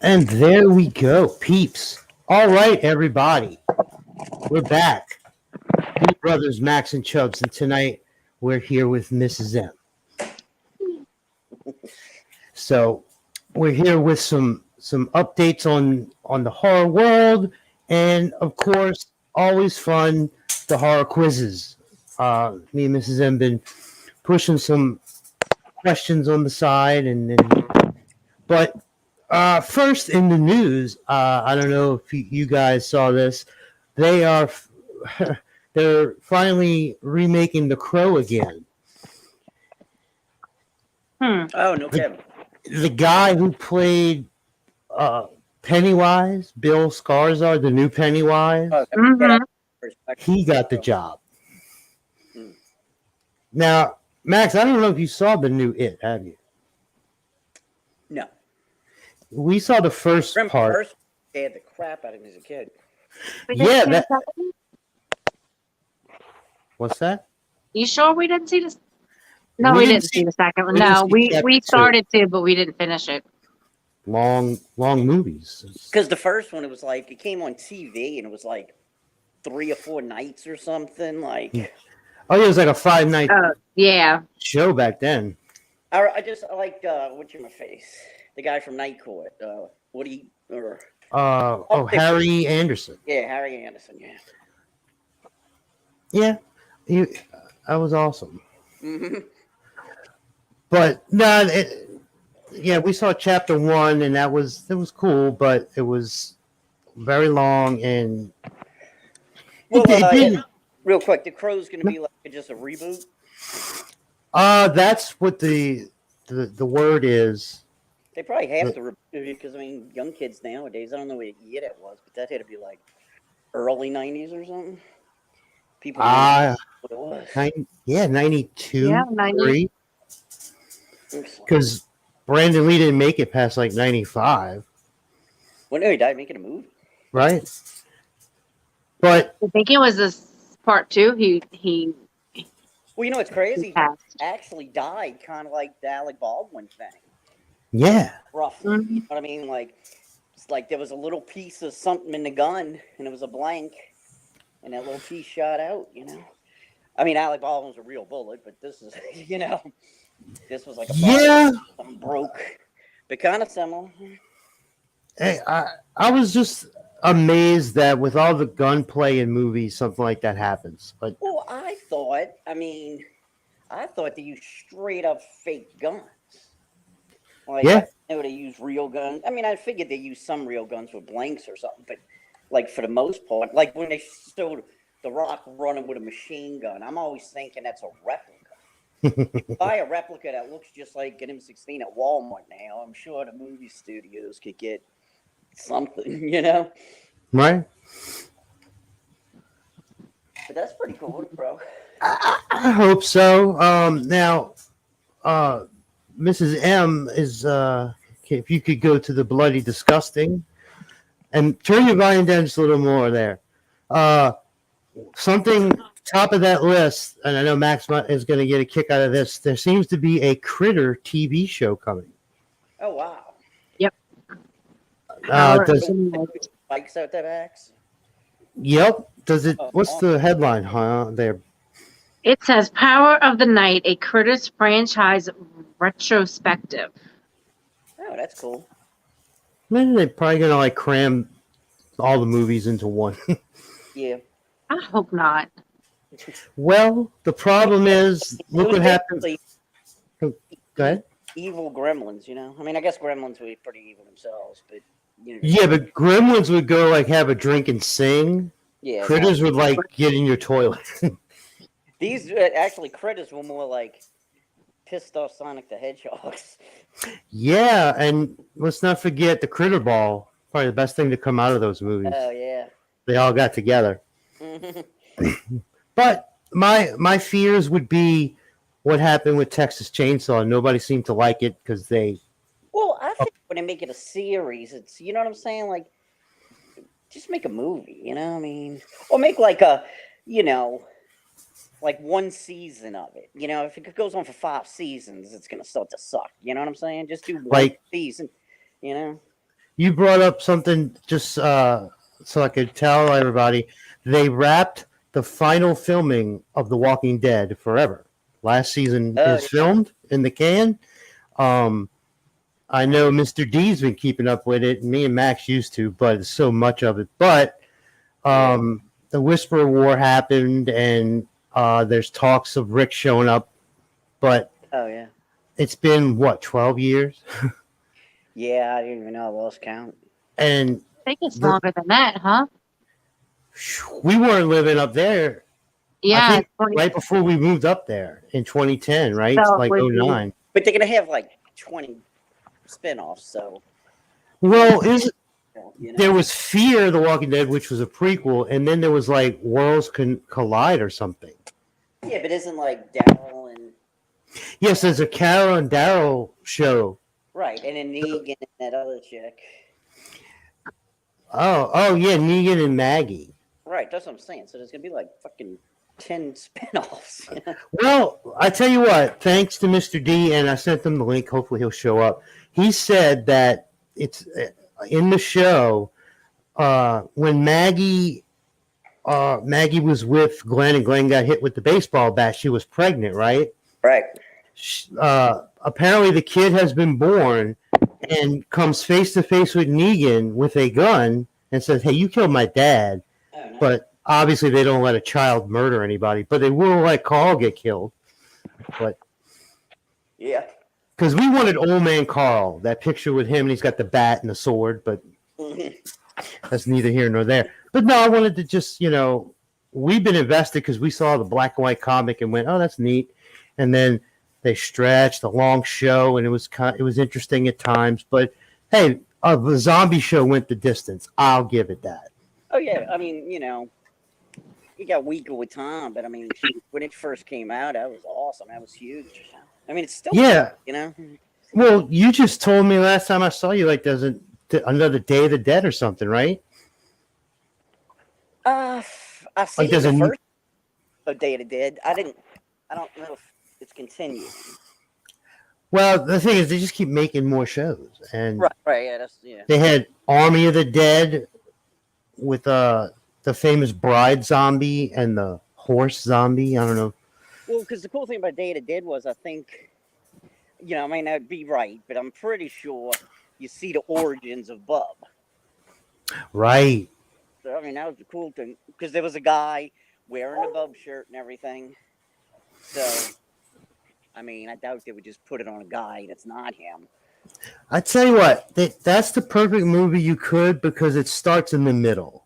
And there we go, peeps. All right, everybody. We're back. Your brothers Max and Chubbs, and tonight we're here with Mrs. M. So we're here with some updates on the horror world, and of course, always fun the horror quizzes. Me and Mrs. M been pushing some questions on the side, but first in the news, I don't know if you guys saw this. They are they're finally remaking The Crow again. Oh, no kidding. The guy who played Pennywise, Bill Skarsgård, the new Pennywise, he got the job. Now, Max, I don't know if you saw the new It, have you? No. We saw the first part. First, scared the crap out of me as a kid. Yeah, that. What's that? You sure we didn't see this? No, we didn't see the second one. No, we started to, but we didn't finish it. Long movies. Because the first one, it was like, it came on TV, and it was like 3 or 4 nights or something. Like, oh, yeah, it was like a 5-night show back then. I liked, what's your face? The guy from Night Court. Woody, or... Harry Anderson. Yeah, Harry Anderson, yeah. Yeah, that was awesome. Mm-hmm. But no, we saw chapter 1, and it was cool, but it was very long and. Well, real quick, The Crow's going to be like just a reboot. That's what the word is. They probably have to reboot it because I mean, young kids nowadays. I don't know what year that was, but that had to be like early '90s or something. People. What it was. 92. Yeah, 93. Because Brandon Lee didn't make it past like 95. Well, no, he died making a movie. Right. But I think it was this part 2. He. Well, you know what's crazy? He actually died kind of like the Alec Baldwin thing. Yeah. Roughly. You know what I mean? Like, it's like there was a little piece of something in the gun, and it was a blank, and that little piece shot out, you know? I mean, Alec Baldwin's a real bullet, but this is, you know, this was like a something broke. But kind of similar. Hey, I was just amazed that with all the gunplay in movies, something like that happens. But well, I thought they used straight up fake guns. Like, I know they use real guns. I mean, I figured they use some real guns with blanks or something, but like for the most part, like when they showed The Rock running with a machine gun, I'm always thinking that's a replica. If you buy a replica that looks just like an M16 at Walmart now, I'm sure the movie studios could get something, you know? Right. But that's pretty cool, bro. I hope so. Now, Mrs. M is, if you could go to the Bloody Disgusting and turn your volume down just a little more there. Something top of that list, and I know Max is going to get a kick out of this. There seems to be a Critter TV show coming. Oh, wow. Yep. Does bikes out their backs? Yep. Does it? What's the headline there? It says Power of the Night, a Critters franchise retrospective. Oh, that's cool. Maybe they're probably going to like cram all the movies into one. Yeah. I hope not. Well, the problem is, look what happened. Go ahead. Evil gremlins, you know? I mean, I guess gremlins would be pretty evil themselves, but... You know. Yeah, but gremlins would go, like, have a drink and sing. Yeah. Critters would, like, get in your toilet. These, actually, critters were more like pissed off Sonic the Hedgehogs. Yeah, and let's not forget the Critter Ball. Probably the best thing to come out of those movies. Oh, yeah. They all got together. But my fears would be what happened with Texas Chainsaw. Nobody seemed to like it because they... Well, I think when they make it a series, it's, you know what I'm saying? Like, just make a movie, you know what I mean? Or make like a, you know, like one season of it. You know, if it goes on for 5 seasons, it's going to start to suck. You know what I'm saying? Just do one season, you know? you brought up something just so I could tell everybody. They wrapped the final filming of The Walking Dead forever. Last season Oh, is filmed in the can. Um, I know Mr. D's been keeping up with it. Me and Max used to, but it's so much of it. But the Whisper War happened, and there's talks of Rick showing up. But oh yeah. it's been, what, 12 years? Yeah, I didn't even know I lost count. And I think it's longer than that, huh? we weren't living up there. Yeah, I think it's 20 right before we moved up there in 2010, right? So it Like would be- 09. But they're gonna have like 20 spin-offs, so Well, you know. there was Fear the Walking Dead, which was a prequel, and then there was like Worlds Collide or something. Yeah, but isn't like Daryl and Yes, there's a Carol and Daryl show. right, and then Negan and that other chick. Oh yeah, Negan and Maggie. Right, that's what I'm saying. So there's gonna be like fucking 10 spin-offs. Well, I tell you what, thanks to Mr. D, and I sent him the link. Hopefully he'll show up. He said that it's in the show when Maggie was with Glenn and Glenn got hit with the baseball bat. She was pregnant, right? Right. Apparently the kid has been born and comes face to face with Negan with a gun and says, "Hey, you killed my dad." Oh, no. But obviously they don't let a child murder anybody, but they will let Carl get killed. But Yeah. because we wanted Old Man Carl, that picture with him, and he's got the bat and the sword, but that's neither here nor there. But no, I wanted to just, we've been invested because we saw the black and white comic and went, "Oh, that's neat." And then they stretched a long show, and it was interesting at times. But hey, the zombie show went the distance. I'll give it that. Oh yeah, I mean, it got weaker with time, but I mean, when it first came out, that was awesome. That was huge. I mean, it's still, Yeah. you Well, you just told me last time I saw you, like, there's another Day of the Dead or something, right? I've seen Like, there's the a first Day of the Dead. I don't know if it's continued. Well, the thing is, they just keep making more shows, and Right, yeah. they had Army of the Dead with the famous bride zombie and the horse zombie. I don't know. Well, because the cool thing about Day of the Dead was, I think, I may not be right, but I'm pretty sure you see the origins of Bub. Right. So, I mean, that was the cool thing, because there was a guy wearing a Bub shirt and everything. So, I mean, I doubt they would just put it on a guy that's not him. I tell you what, that's the perfect movie you could, because it starts in the middle.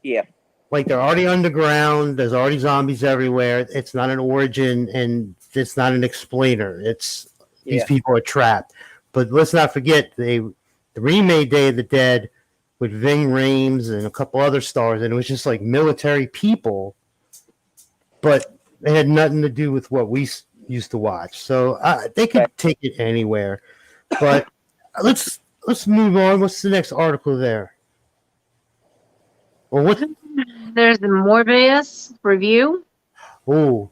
Yeah. Like, they're already underground. There's already zombies everywhere. It's not an origin, and it's not an explainer. It's these people are trapped. But let's not forget, the remade Day of the Dead with Ving Rhames and a couple other stars, and it was just like military people, but it had nothing to do with what we used to watch. So they could take it anywhere. But let's move on. What's the next article there? Well, what? There's the Morbius review. Oh,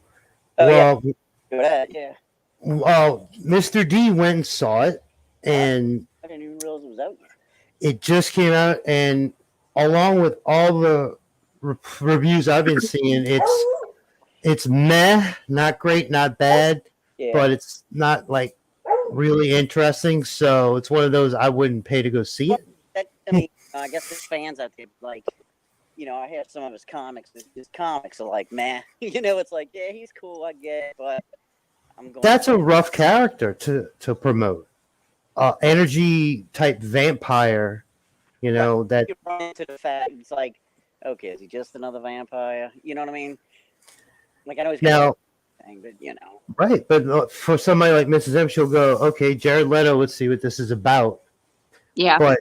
Oh, well, yeah. Well, Mr. D went and saw it, and I didn't even realize it was out yet. it just came out, and along with all the reviews I've been seeing, it's meh, not great, not bad, but it's not like really interesting. So it's one of those I wouldn't pay to go see it. I mean, I guess there's fans out there like, I have some of his comics. His comics are like, meh. It's like, yeah, he's cool, I get it, but I'm going. That's a rough character to promote. Energy type vampire, that you run into the fact it's like, okay, is he just another vampire? You know what I mean? Like, I know he's now, thing, but right. But for somebody like Mrs. M, she'll go, okay, Jared Leto, let's see what this is about. Yeah. But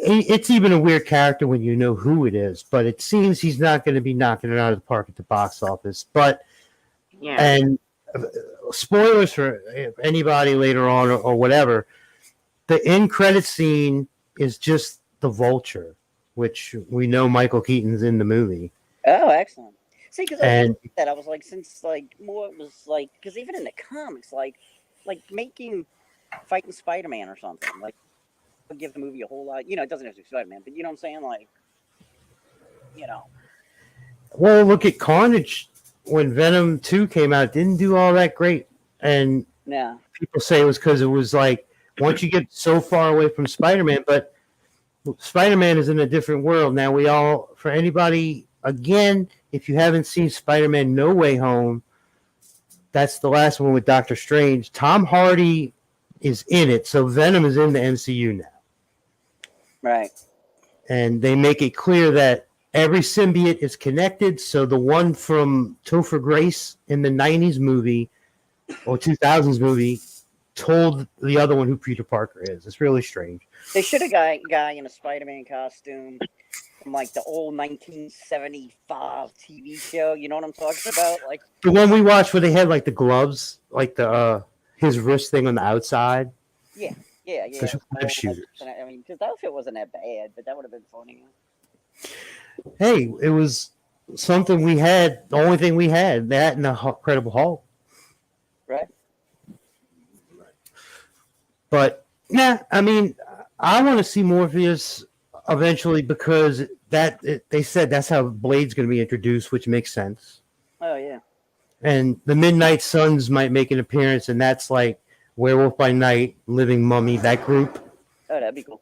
it's even a weird character when you know who it is. But it seems he's not going to be knocking it out of the park at the box office. But Yeah. and spoilers for anybody later on or whatever, the end credit scene is just the Vulture, which we know Michael Keaton's in the movie. Oh, excellent. See, because And I was like, since like more was like, because even in the comics, like making fighting Spider-Man or something. Like, give the movie a whole lot. You know, it doesn't have to be Spider-Man, but you know what I'm saying? Like, you know. Well, look at Carnage when Venom 2 came out. It didn't do all that great. And Yeah. people say it was because it was like, once you get so far away from Spider-Man, but Spider-Man is in a different world. Now, for anybody, again, if you haven't seen Spider-Man No Way Home, that's the last one with Doctor Strange. Tom Hardy is in it, so Venom is in the MCU now. Right. And they make it clear that every symbiote is connected, so the one from Topher Grace in the 90s movie or 2000s movie told the other one who Peter Parker is. It's really strange. They should have got a guy in a Spider-Man costume from like the old 1975 TV show. You know what I'm talking about? Like the one we watched where they had like the gloves, like the his wrist thing on the outside. Yeah. The web shooters. I mean, because the outfit wasn't that bad, but that would have been funny. Hey, it was something we had. The only thing we had, that and the Incredible Hulk. Right. But yeah, I mean, I want to see Morpheus eventually because they said that's how Blade's going to be introduced, which makes sense. Oh yeah. And the Midnight Suns might make an appearance, and that's like Werewolf by Night, Living Mummy, that group. Oh, that'd be cool.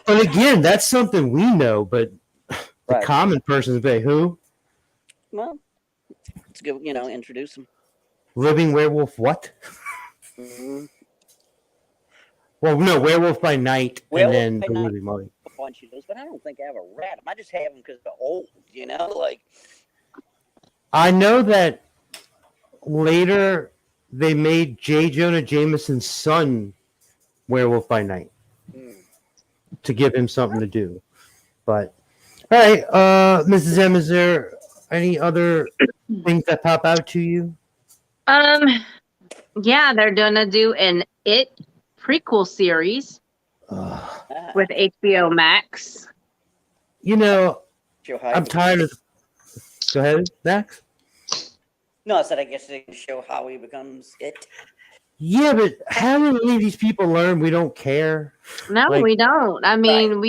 But again, that's something we know, but the Right. common person's like, who? Well, it's good. You know, introduce them. Living Werewolf what? Mm-hmm. Well, no, Werewolf by Night, Werewolf and by then the Night. Living Mummy. A bunch of those, but I don't think I ever read them. I just have them because they're old. You know, like. I know that later they made J. Jonah Jameson's son Werewolf by Night to give him something to do. But all right, Mrs. M, is there any other things that pop out to you? Yeah, they're gonna do an It prequel series with HBO Max. You know, Show how I'm tired of. Go ahead, Max. No, I said I guess they can show how he becomes it. Yeah, but how do any of these people learn we don't care? No, Like- we don't. I mean,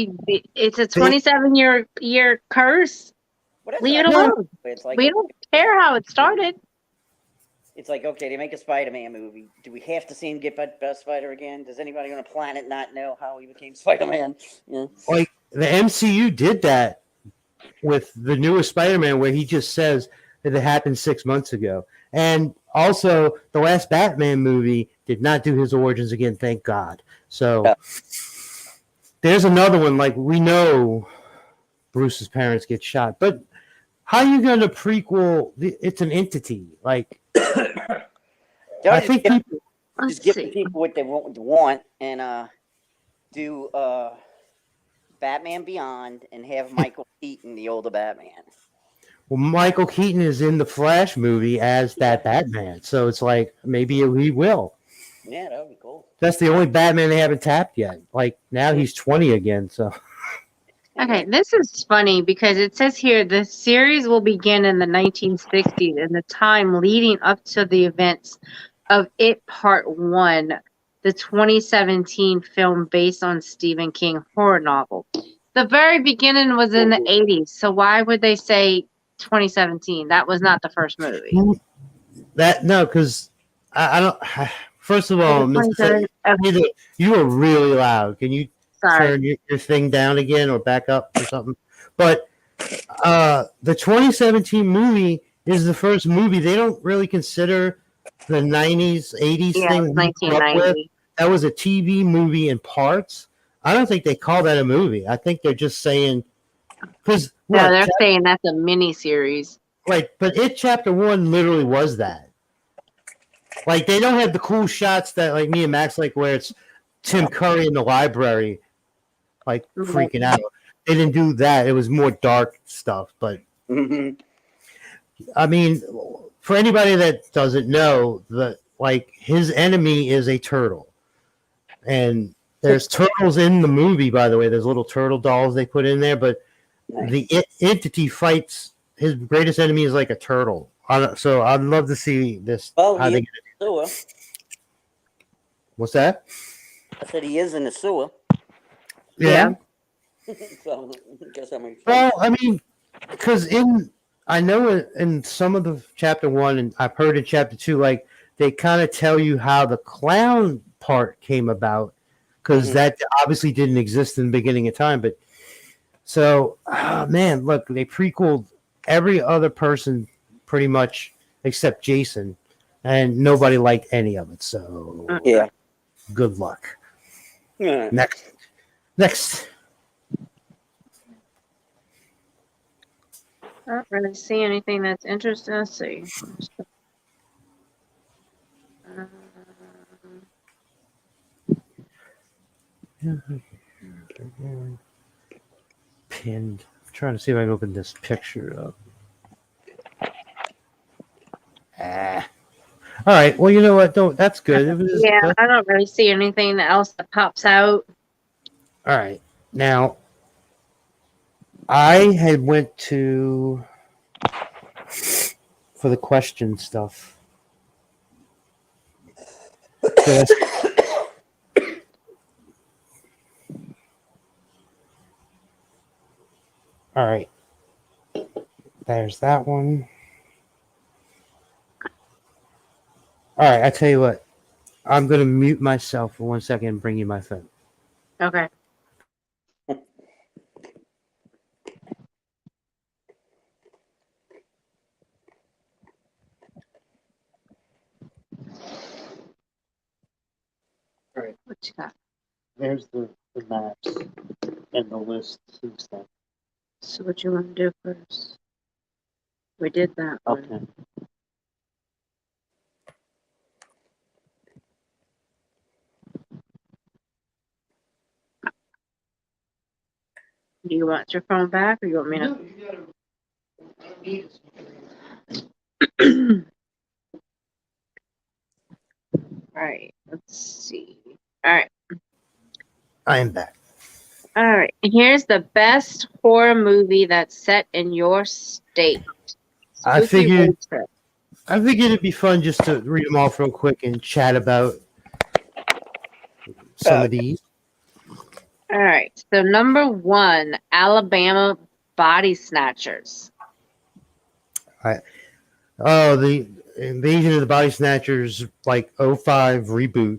it's a 27-year curse. Well, that's Leave it what I- alone. It's like We don't care how it started. It's like, okay, they make a Spider-Man movie. Do we have to see him get best Spider again? Does anybody on the planet not know how he became Spider-Man? Yeah. Like the MCU did that with the newest Spider-Man, where he just says that it happened 6 months ago. And also, the last Batman movie did not do his origins again, thank God. So Yeah. there's another one. Like, we know Bruce's parents get shot, but how are you going to prequel? It's an entity. Like, I think people. Let's Just give see. the people what they want and do Batman Beyond and have Michael Keaton, the older Batman. Well, Michael Keaton is in the Flash movie as that Batman, so it's like maybe he will. Yeah, that would be cool. That's the only Batman they haven't tapped yet. Like now he's 20 again, so Okay, this is funny because it says here the series will begin in the 1960s and the time leading up to the events of It Part 1, the 2017 film based on Stephen King horror novel. The very beginning was in the 80s, so why would they say 2017? That was not the first movie. because I don't. First of all, Mr. You are really loud. Can you Sorry. turn your thing down again or back up or something? But the 2017 movie is the first movie. They don't really consider the 90s, 80s Yeah, thing. we grew up with. 1990. That was a TV movie in parts. I don't think they call that a movie. I think they're just saying because No, they're saying that's a mini series. right, but It Chapter 1 literally was that. Like they don't have the cool shots that like me and Max like where it's Tim Curry in the library, like freaking out. They didn't do that. It was more dark stuff. But I mean, for anybody that doesn't know, like his enemy is a turtle, and there's turtles in the movie. By the way, there's little turtle dolls they put in there, but the entity fights his greatest enemy is like a turtle. So I'd love to see this. Oh, how yeah. they get it. So, What's that? I said he is in the sewer. Yeah. So I guess that makes sense. Well, I mean, because I know in some of the chapter 1, and I've heard in chapter 2, like they kind of tell you how the clown part came about, because that obviously didn't exist in the beginning of time. But so, man, look, they prequeled every other person pretty much except Jason, and nobody liked any of it. So Yeah. good luck. Yeah. Next. I don't really see anything that's interesting. Let's see. Pinned. I'm trying to see if I can open this picture up. All right. Well, you know what? Don't. That's good. Yeah, I don't really see anything else that pops out. All right. Now, I had went to for the question stuff. All right. There's that one. All right. I tell you what. I'm going to mute myself for 1 second and bring you my phone. Okay. All right. What you got? There's the maps and the list and stuff. So what you want to do first? We did that one. Okay. Do you want your phone back, or you want me to? No, you gotta. All right. Let's see. All right. I am back. All right. Here's the best horror movie that's set in your state. I Spooky figured road trip. it'd be fun just to read them off real quick and chat about some of these. All right. So number 1, Alabama Body Snatchers. Oh, the Invasion of the Body Snatchers, like 05 reboot,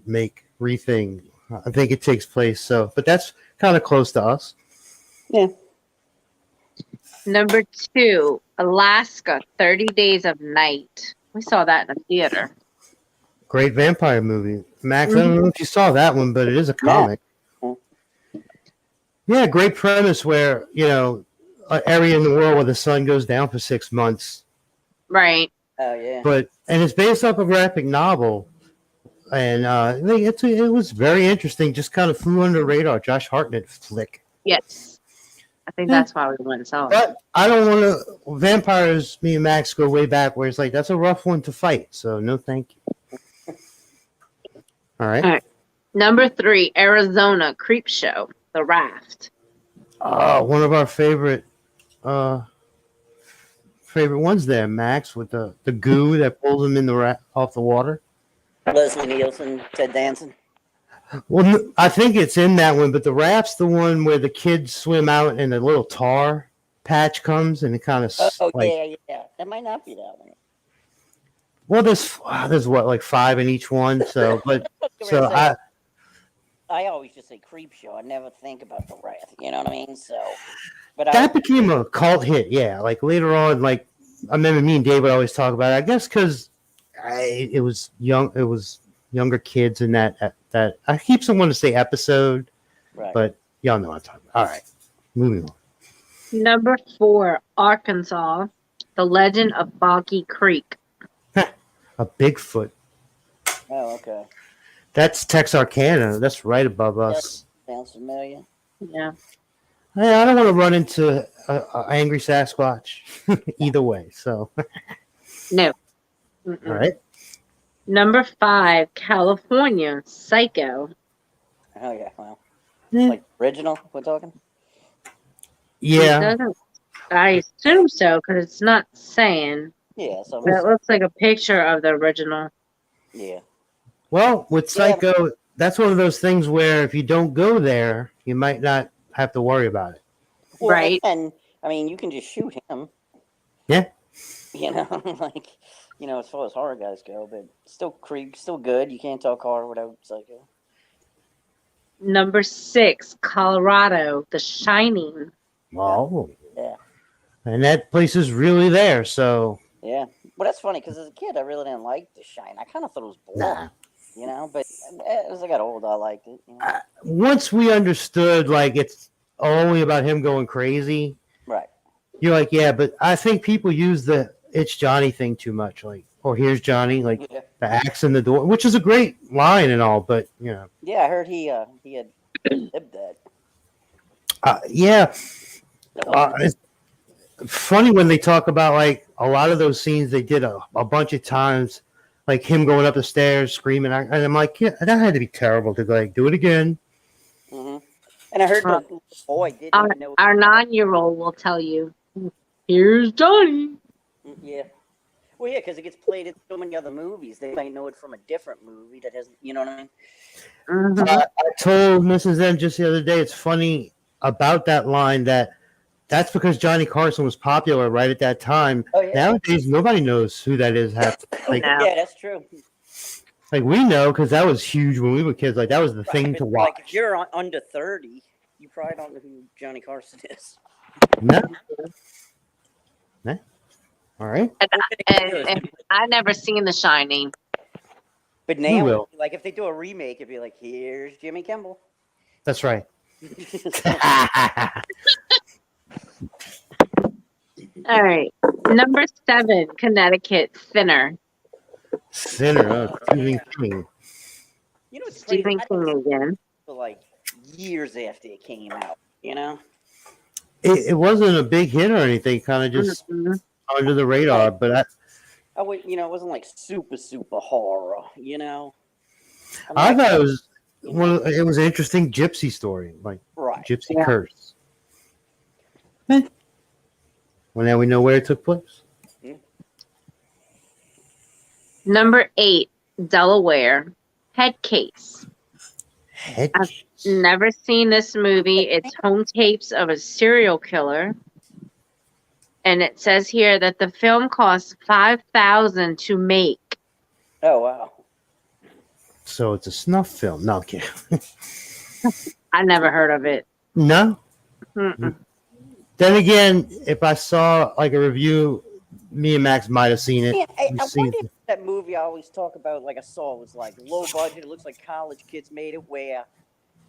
rething. I think it takes place. So, but that's kind of close to us. Yeah. Number 2, Alaska 30 Days of Night. We saw that in the theater. Great vampire movie. Max, I don't know if you saw that one, but it is a comic. Yeah, great premise where, an area in the world where the sun goes down for 6 months. Right. Oh, yeah. And it's based off a graphic novel. And it was very interesting. Just kind of flew under the radar. Josh Hartnett flick. Yes. I think that's why we went and saw it. But I don't want to. Vampires, me and Max go way back where it's like, that's a rough one to fight. So, no thank you. All right. All right. Number 3, Arizona Creep Show, The Raft. One of our favorite ones there, Max, with the goo that pulls them in off the water. Leslie Nielsen, Ted Danson. Well, I think it's in that one, but the raft's the one where the kids swim out and a little tar patch comes and it kind of Yeah. That might not be that one. Well, there's what, like 5 in each one. So, but I always just say Creep Show. I never think about the Wrath. You know what I mean? So, but that became a cult hit. Yeah, like later on, like I remember me and David always talk about it. I guess because it was younger kids in that I keep someone to say episode, right. But y'all know what I'm talking about. All right, moving on. Number 4, Arkansas, The Legend of Boggy Creek. A Bigfoot. Oh, okay. That's Texarkana. That's right above us. Sounds familiar. Yeah. Hey, I don't want to run into an angry Sasquatch either way. So. No. All right. Number 5, California, Psycho. Oh, yeah. Well, like original, we're talking? Yeah. I assume so, because it's not saying. Yeah. So But it looks like a picture of the original. Yeah. Well, with Psycho, that's one of those things where if you don't go there, you might not have to worry about it. Well, Right. and I mean, you can just shoot him. Yeah. You know, like, as far as horror guys go, but still still good. You can't talk horror without Psycho. Number 6, Colorado, The Shining. Well, Yeah. and that place is really there. So Yeah. Well, that's funny because as a kid, I really didn't like The Shine. I kind of thought it was boring, but as I got older, I liked it. Once we understood, like, it's only about him going crazy, Right. you're like, yeah, but I think people use the "it's Johnny" thing too much. Like, oh, here's Johnny, like Yeah. the axe in the door, which is a great line and all, but Yeah, I heard he had lived that. yeah, it's funny when they talk about like a lot of those scenes they did a bunch of times, like him going up the stairs screaming, and I'm like, yeah, that had to be terrible to like do it again. Mm-hmm. And I heard the little boy didn't even know. Our 9-year-old will tell you, here's Johnny. Yeah. Well, yeah, because it gets played in so many other movies. They might know it from a different movie that hasn't, you know what I mean? Mm-hmm. I told Mrs. M just the other day, it's funny about that line that's because Johnny Carson was popular right at that time. Oh, yeah. Nowadays, nobody knows who that is. Like, No. Yeah, that's true. like we know because that was huge when we were kids. Like that was the thing to watch. Like if you're under 30, you probably don't know who Johnny Carson is. No. All right. And I never seen The Shining. But You now, will. like if they do a remake, it'd be like, here's Jimmy Kimmel. That's right. All right. Number 7, Connecticut, Thinner. Sinner, Stephen King. You know what's crazy? Stephen I didn't King see it again. for like years after it came out, you know? It wasn't a big hit or anything, kind of just Mhm. under the radar. But I would, it wasn't like super horror, you know? I mean, thought it was it was an interesting gypsy story, like right. Gypsy Yeah. Curse. Well, now we know where it took place. Number 8, Delaware, Head Case. Head I've case. never seen this movie. It's home tapes of a serial killer. And it says here that the film cost $5,000 to make. Oh, wow. So it's a snuff film. No, okay. I never heard of it. No. Mm-mm. Then again, if I saw like a review, me and Max might have seen it. Yeah, I We've seen wonder it. if that movie I always talk about, like I saw, was like low budget. It looks like college kids made it, where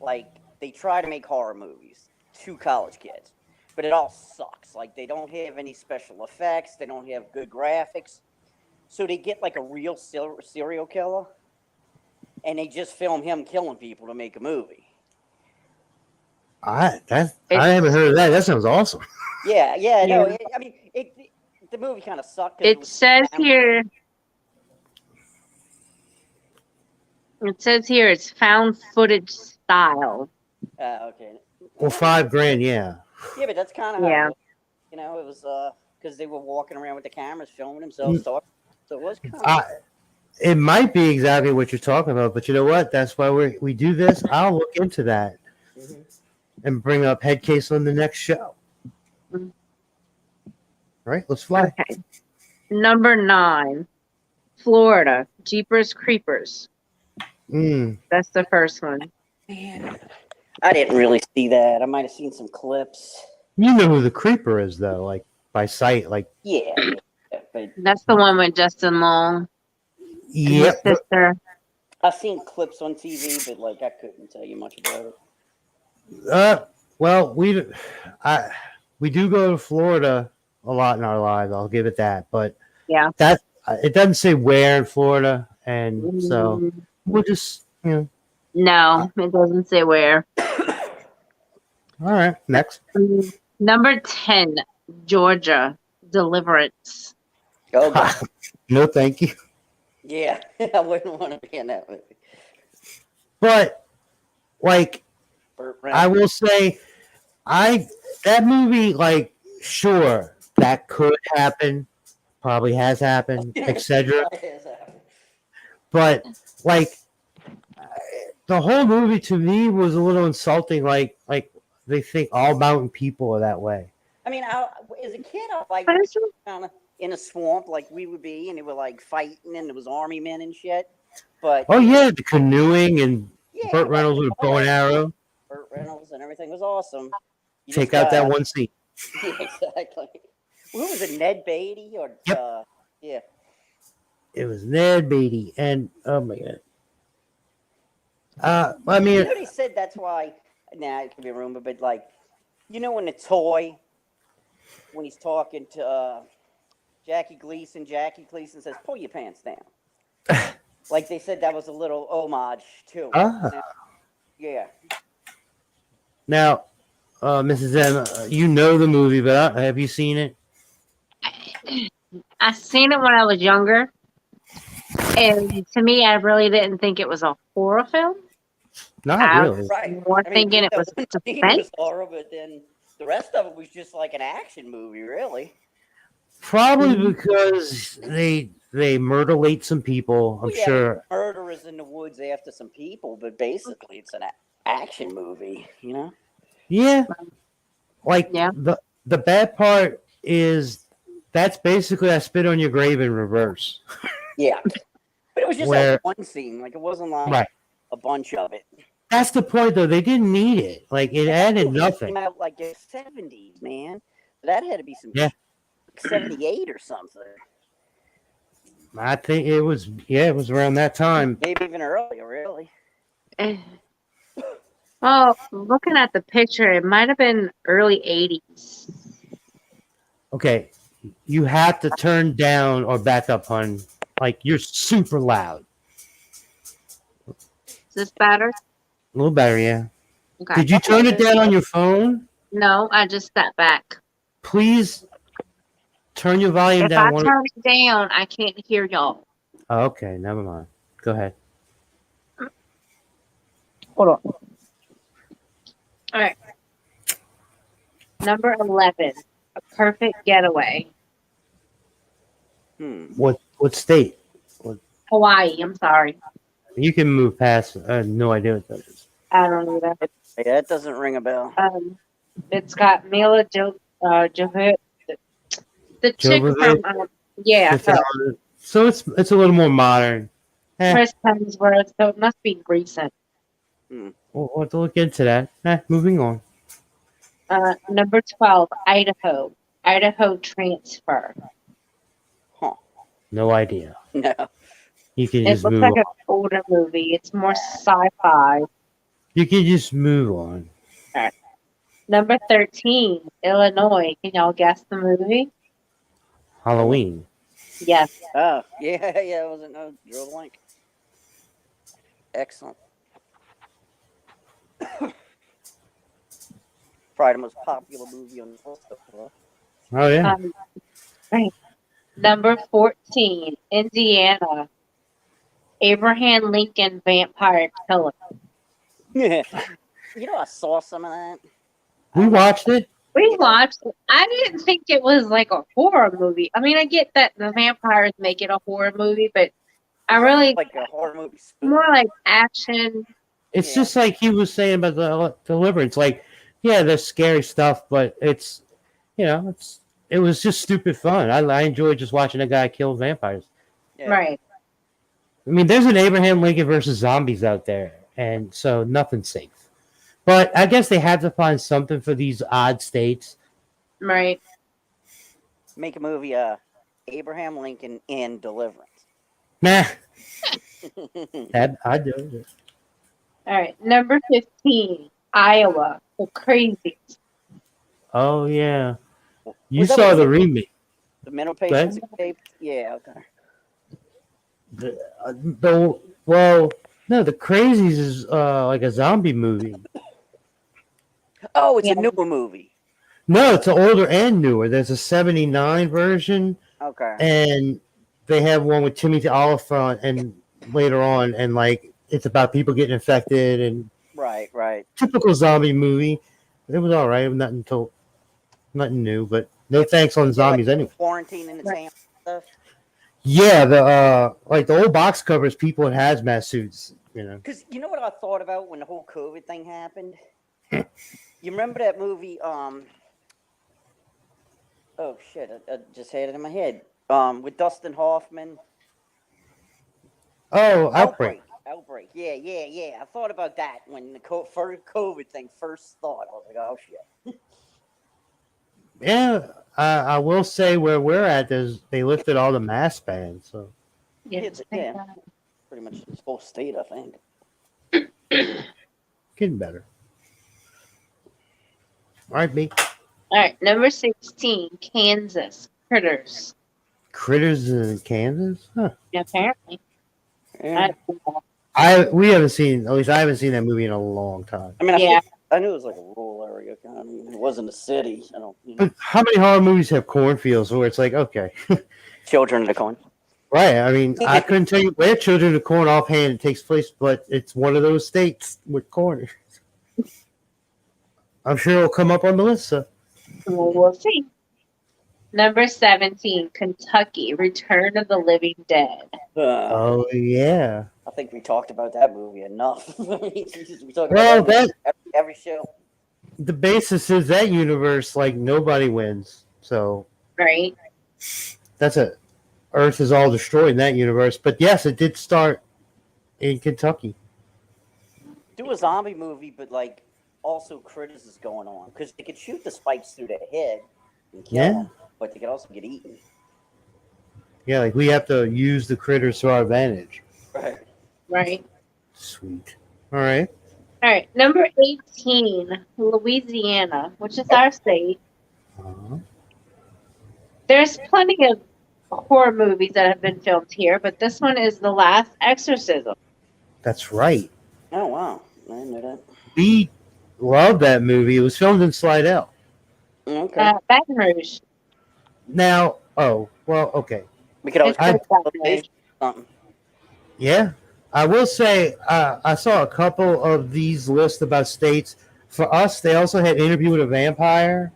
like they try to make horror movies to college kids, but it all sucks. Like they don't have any special effects, they don't have good graphics, so they get like a real serial killer, and they just film him killing people to make a movie. I haven't heard of that. That sounds awesome. Yeah, no, Yeah. I mean, the movie kind of sucked. It says here it's found footage style. Okay. Well, $5,000, yeah. Yeah, but that's kind of Yeah. how, it was because they were walking around with the cameras filming themselves talking. So it was kind of. It might be exactly what you're talking about, but you know what? That's why we do this. I'll look into that and bring up Head Case on the next show. Mhm. All right, let's fly. Okay. Number 9, Florida, Jeepers Creepers. That's the first one. Man, I didn't really see that. I might have seen some clips. You know who the creeper is, though, like by sight. Like, Yeah, but That's the one with Justin Long and his yep. sister. I've seen clips on TV, but like I couldn't tell you much about it. Well, we do go to Florida a lot in our lives. I'll give it that, but Yeah. that it doesn't say where in Florida, and so we'll just No, it doesn't say where. All right, next. Number 10, Georgia, Deliverance. Oh, God. No, thank you. Yeah, I wouldn't want to be in that movie. But like, Burt I Reynolds. will say, that movie, like, sure, that could happen, probably has happened, etc. But like, the whole movie to me was a little insulting. Like they think all mountain people are that way. I mean, as a kid, I like But it's kind of in a swamp like we would be, and they were like fighting, and there was army men and shit. But Oh yeah, the canoeing and yeah, Burt Reynolds with a bow and arrow. Burt Reynolds and everything was awesome. You Take just out that gotta- one scene. Yeah, exactly. Who was it? Ned Beatty or Yep. yeah. It was Ned Beatty, and oh my god. I mean, You know, they said that's why. Now it could be a rumor, but like, you know, when the toy, when he's talking to Jackie Gleason says, "Pull your pants down." Like they said that was a little homage to. Ah. Yeah. now, Mrs. M, you know the movie, but have you seen it? I seen it when I was younger, and to me, I really didn't think it was a horror film. Not I really. Right. more I mean, thinking it that was one scene suspense. was horror, but then the rest of it was just like an action movie, really. Probably Mhm. because they mutilate some people. I'm Well, yeah, sure. murderers in the woods after some people, but basically it's an action movie, you know? Yeah. Like Yeah. the bad part is that's basically I spit on your grave in reverse. Yeah. But it was just Where- that one scene. Like, it wasn't like Right. a bunch of it. That's the point though. They didn't need it. Like it added nothing. Came out like in the 70s, man. That had to be some Yeah. 78 or something. I think it was it was around that time. Maybe even earlier, really. Well, looking at the picture, it might have been early 80s. Okay. You have to turn down or back up, hun. Like you're super loud. Is this better? A little better, yeah. Okay. Did you turn it down on your phone? No, I just stepped back. Please turn your volume If down. I turn it down, I can't hear y'all. Oh, okay, never mind. Go ahead. Hold on. All right. Number 11, A Perfect Getaway. What state? Hawaii, I'm sorry. You can move past. I have no idea what that is. I don't know that. Yeah, it doesn't ring a bell. It's got Mila Jovovich, the chick from, Jovovich? yeah, her. So it's a little more modern. Chris Hemsworth, so it must be recent. We'll have to look into that. Moving on. Number 12, Idaho Transfer. Huh. No idea. No. You can It just looks move like on. an older movie. It's more sci-fi. You can just move on. Number 13, Illinois. Can y'all guess the movie? Halloween. Yes. Oh, yeah, yeah, it wasn't no drill blank. Excellent. Probably the most popular movie on the list. Oh yeah. Right. Number 14, Indiana. Abraham Lincoln Vampire Killer. Yeah. You know, I saw some of that. We watched it. We watched it. I didn't think it was like a horror movie. I mean, I get that the vampires make it a horror movie, but I really Like a horror movie spoof. more like action. It's Yeah. just like he was saying about the Deliverance. Like, yeah, there's scary stuff, but it's, it was just stupid fun. I enjoyed just watching a guy kill vampires. Yeah. Right. I mean, there's an Abraham Lincoln versus zombies out there, and so nothing's safe. But I guess they had to find something for these odd states. Right. Make a movie, Abraham Lincoln in Deliverance. Nah, I do it. All right. Number 15, Iowa. The Crazies. Oh yeah, you Was that saw what the you- remake. The mental Go ahead. patients escaped? Yeah, okay. No, the Crazies is like a zombie movie. Oh, it's Yeah. a newer movie. No, it's older and newer. There's a '79 version, Okay. and they have one with Timothy Oliphant, and later on, and like it's about people getting infected and Right, right. typical zombie movie. It was all right. Nothing new, but no thanks on zombies anyway. Quarantine in the Right. town stuff. Yeah, the like the old box covers, people in hazmat suits. You know. Because you know what I thought about when the whole COVID thing happened? You remember that movie? Oh shit! I just had it in my head. With Dustin Hoffman. Oh, Outbreak. Outbreak. Yeah. I thought about that when the first COVID thing first thought. I was like, oh shit. Yeah, I will say where we're at is they lifted all the mask bans, so It's pretty much this whole state, I think. getting better. All right, B. All right, number 16, Kansas Critters. Critters in Kansas? Huh. Apparently. Yeah. We haven't seen, at least I haven't seen that movie in a long time. I mean, Yeah. I knew it was like a rural area. I mean, it wasn't a city. I don't. But how many horror movies have cornfields where it's like, okay, Children of the Corn. right? I mean, I couldn't tell you where Children of Corn offhand it takes place, but it's one of those states with corn. I'm sure it'll come up on the list. So. Well, we'll see. Number 17, Kentucky, Return of the Living Dead. Oh yeah. I think we talked about that movie enough. I mean, Jesus, we talk Well, about that every show. The basis is that universe, like nobody wins. So Right? that's Earth is all destroyed in that universe. But yes, it did start in Kentucky. Do a zombie movie, but like also critters is going on because they could shoot the spikes through their head and kill them, but they could also get eaten. Yeah, like we have to use the critters to our advantage. Right. Sweet. All right. All right, number 18, Louisiana, which is our state. Uh-huh. There's plenty of horror movies that have been filmed here, but this one is The Last Exorcism. That's right. Oh wow, I didn't know that. We love that movie. It was filmed in Slidell. Okay, Baton Rouge. Now, okay. we could always It's called Baton Rouge. something. Yeah. I will say, I saw a couple of these lists about states. For us, they also had Interview with a Vampire.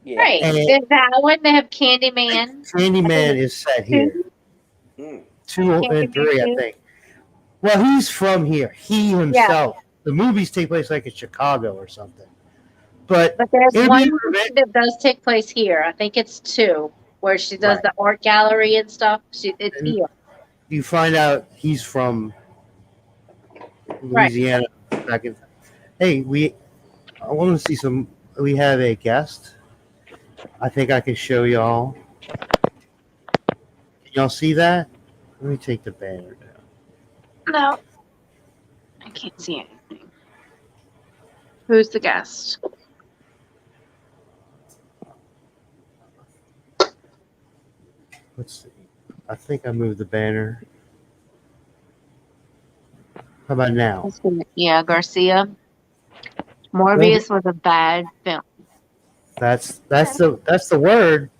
Yeah. Right. And There's that one. They have Candyman. Candyman is set here. Mm. 2 and 3, I think. Well, he's from here. He himself. The movies take place like in Chicago or something. But there's Interview one with a that does take place here. I think it's 2, where she does the art gallery and stuff. It's here. You find out he's from Louisiana. Back in, hey, I want to see some. We have a guest. I think I can show y'all. Can y'all see that? Let me take the banner down. No. I can't see anything. Who's the guest? Let's see. I think I moved the banner. How about now? Yeah, Garcia. Morbius was a bad film. That's the word.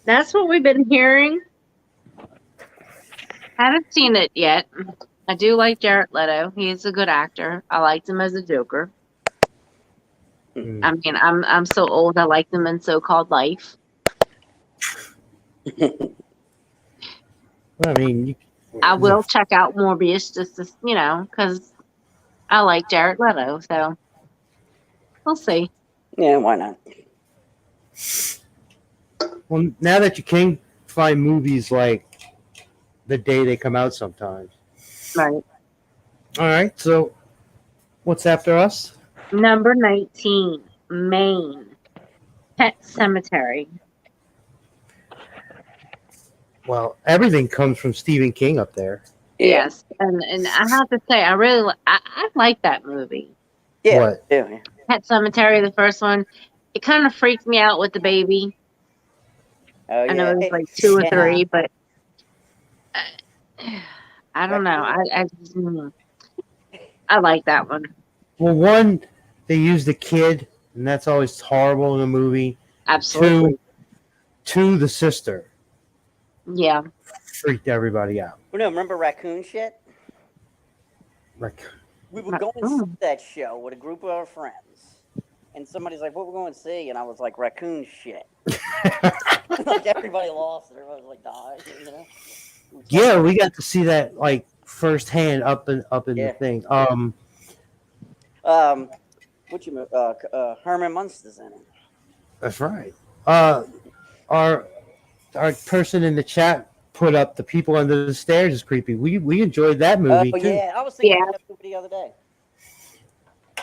That's what we've been hearing. Haven't seen it yet. I do like Jared Leto. He's a good actor. I liked him as a Joker. I mean, I'm so old. I liked him in So-Called Life. Well, I mean, I will check out Morbius just to, because I like Jared Leto. So we'll see. Yeah, why not? Well, now that you can find movies like the day they come out sometimes. Right. All right, so what's after us? Number 19, Maine. Pet Cemetery. Well, everything comes from Stephen King up there. Yes. And I have to say, I like that movie. Yeah. What? Yeah. Pet Cemetery, the first one. It kind of freaked me out with the baby. Oh, yeah. I know it was like 2 or 3, but I don't know. I like that one. Well, one, they use the kid, and that's always horrible in a movie. Absolutely. Two, the sister. Yeah. Freaked everybody out. Well, no, remember Raccoon Shit? Like, We were going to see that show with a group of our friends. And somebody's like, what we're going to see? And I was like, Raccoon Shit. Like, everybody lost it. Everybody was like, died, Yeah, we got to see that, like, firsthand up in the Yeah. thing. Herman Munster's in it. That's right. Our person in the chat put up The People Under the Stairs is creepy. We enjoyed that movie Oh too. yeah, I was thinking Yeah. of that movie the other day.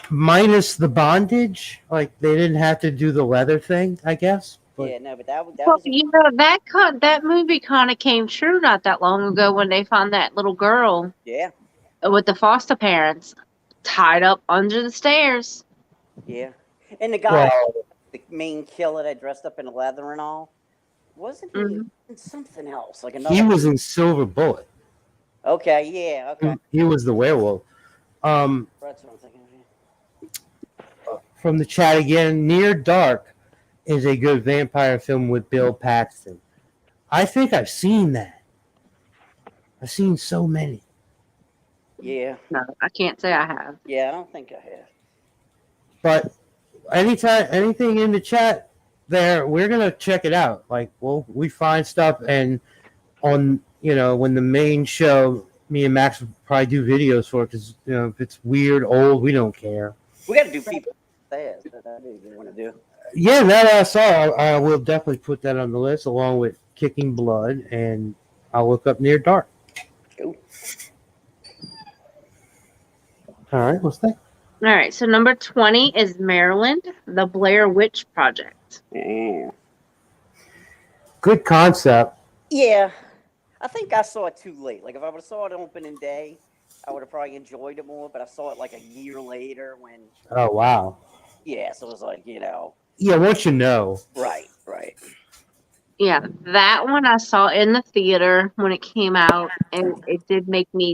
Minus the bondage, like they didn't have to do the leather thing, I guess. But Yeah, no, but that Well, was you know, that movie kind of came true not that long ago when they found that little girl yeah, with the foster parents tied up under the stairs. yeah. And the guy, well, the main killer that dressed up in leather and all, wasn't he Mhm. in something else? Like he another. was in Silver Bullet. Okay, yeah, okay. He was the werewolf. That's what I'm thinking of. From the chat again, Near Dark is a good vampire film with Bill Paxton. I think I've seen that. I've seen so many. Yeah, No, I can't say I have. yeah. I don't think I have. But anything in the chat there, we're gonna check it out. Like, well, we find stuff, and on when the main show, me and Max will probably do videos for it because if it's weird, old, we don't care. We got to do people fast. That is what we want to do. Yeah, now that I saw, I will definitely put that on the list along with Kicking Blood, and I'll look up Near Dark. Cool. All right, what's that? All right, so number 20 is Maryland, the Blair Witch Project. Yeah. Good concept. Yeah, I think I saw it too late. Like if I would have saw it opening day, I would have probably enjoyed it more. But I saw it like a year later when. Oh wow. Yeah, so it was like Yeah, once you know. Right. Yeah, that one I saw in the theater when it came out, and it did make me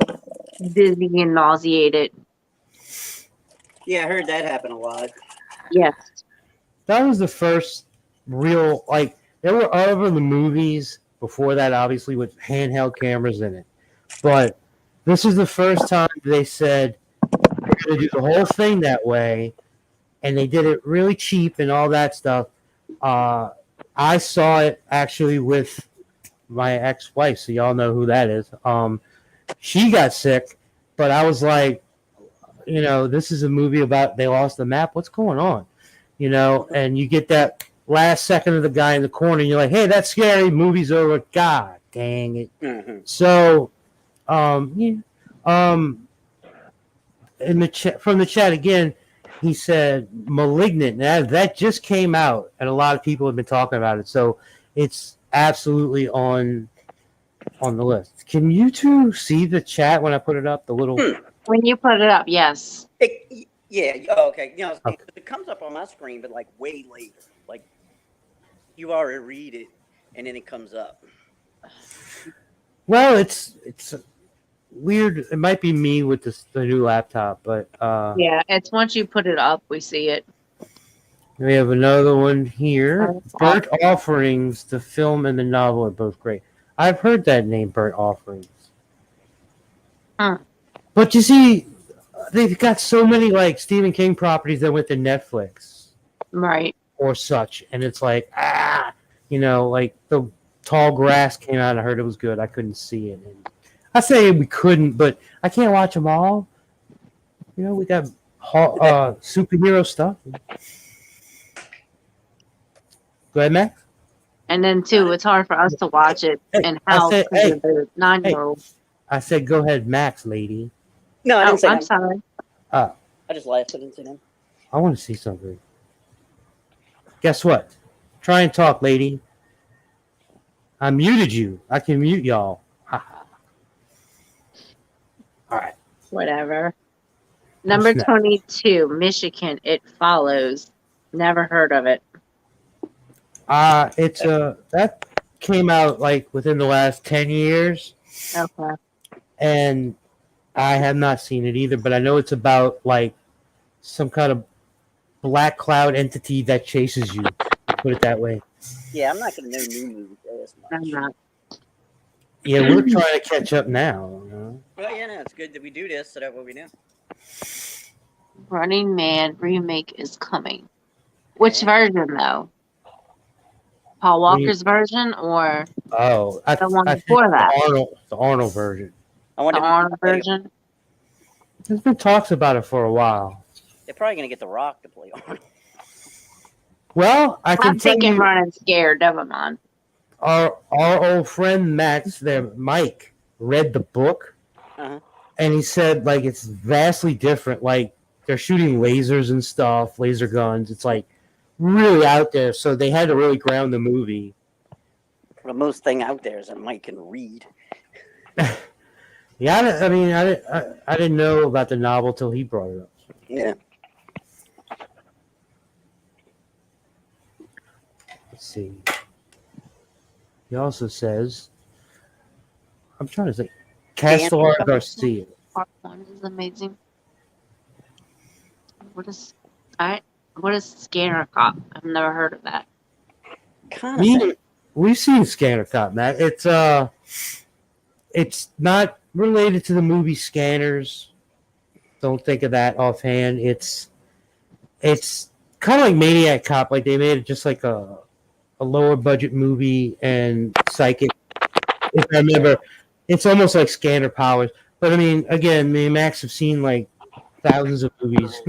dizzy and nauseated. Yeah, I heard that happen a lot. Yes. That was the first real, like, there were other the movies before that, obviously, with handheld cameras in it. But this is the first time they said they're going to do the whole thing that way, and they did it really cheap and all that stuff. I saw it actually with my ex-wife, so y'all know who that is. She got sick, but I was like, this is a movie about they lost the map. What's going on? And you get that last second of the guy in the corner, and you're like, hey, that's scary. Movie's over. God dang it. Mm-hmm. So, in the from the chat again, he said Malignant. That just came out, and a lot of people have been talking about it. So it's absolutely on the list. Can you two see the chat when I put it up? The little. When you put it up, yes. Yeah. Oh, okay. Okay. It comes up on my screen, but like way later. Like you already read it, and then it comes up. Well, it's weird. It might be me with the new laptop, but Yeah, it's once you put it up, we see it. we have another one here. Burnt Offerings, the film and the novel are both great. I've heard that name, Burnt Offerings. Huh. But you see, they've got so many like Stephen King properties that went to Netflix Right. or such, and it's like like the Tall Grass came out. I heard it was good. I couldn't see it. And I say we couldn't, but I can't watch them all. We got superhero stuff. Go ahead, Max. And then, too, it's hard for us to watch it and how the 9-year-old. I said, go ahead, Max, lady. No, I didn't say I'm that. sorry. I just laughed. I didn't say that. I want to see something. Guess what? Try and talk, lady. I muted you. I can mute y'all. All right. Whatever. Number 22, Michigan. It Follows. Never heard of it. It's that came out like within the last 10 years. Okay. And I have not seen it either, but I know it's about like some kind of black cloud entity that chases you. Put it that way. Yeah, I'm not gonna know new movies as much. I'm not. Yeah, we're trying to catch up now. Well, yeah, no, it's good that we do this so that what we do. Running Man remake is coming. Which version, though? Paul Walker's version or Oh, the one before that? The Arnold version. I wonder The who's Arnold gonna- version. There's been talks about it for a while. They're probably going to get The Rock to play Arnold. Well, I can I'm tell thinking you, running scared. Never mind. our old friend Max, there, Mike, read the book, Uh-huh. and he said like it's vastly different. Like they're shooting lasers and stuff, laser guns. It's like really out there. So they had to really ground the movie. The most thing out there is that Mike can read. Yeah, I didn't know about the novel till he brought it up. Yeah. Let's see. He also says, I'm trying to think, Castellar Garcia. Part 1 is amazing. What is Scanner Cop? I've never heard of that. Kind of. We've seen Scanner Cop, Matt. It's not related to the movie Scanners. Don't think of that offhand. It's kind of like Maniac Cop. Like they made it just like a lower budget movie, and Psychic. If I remember, it's almost like Scanner Powers. But I mean, again, me and Max have seen like thousands of movies.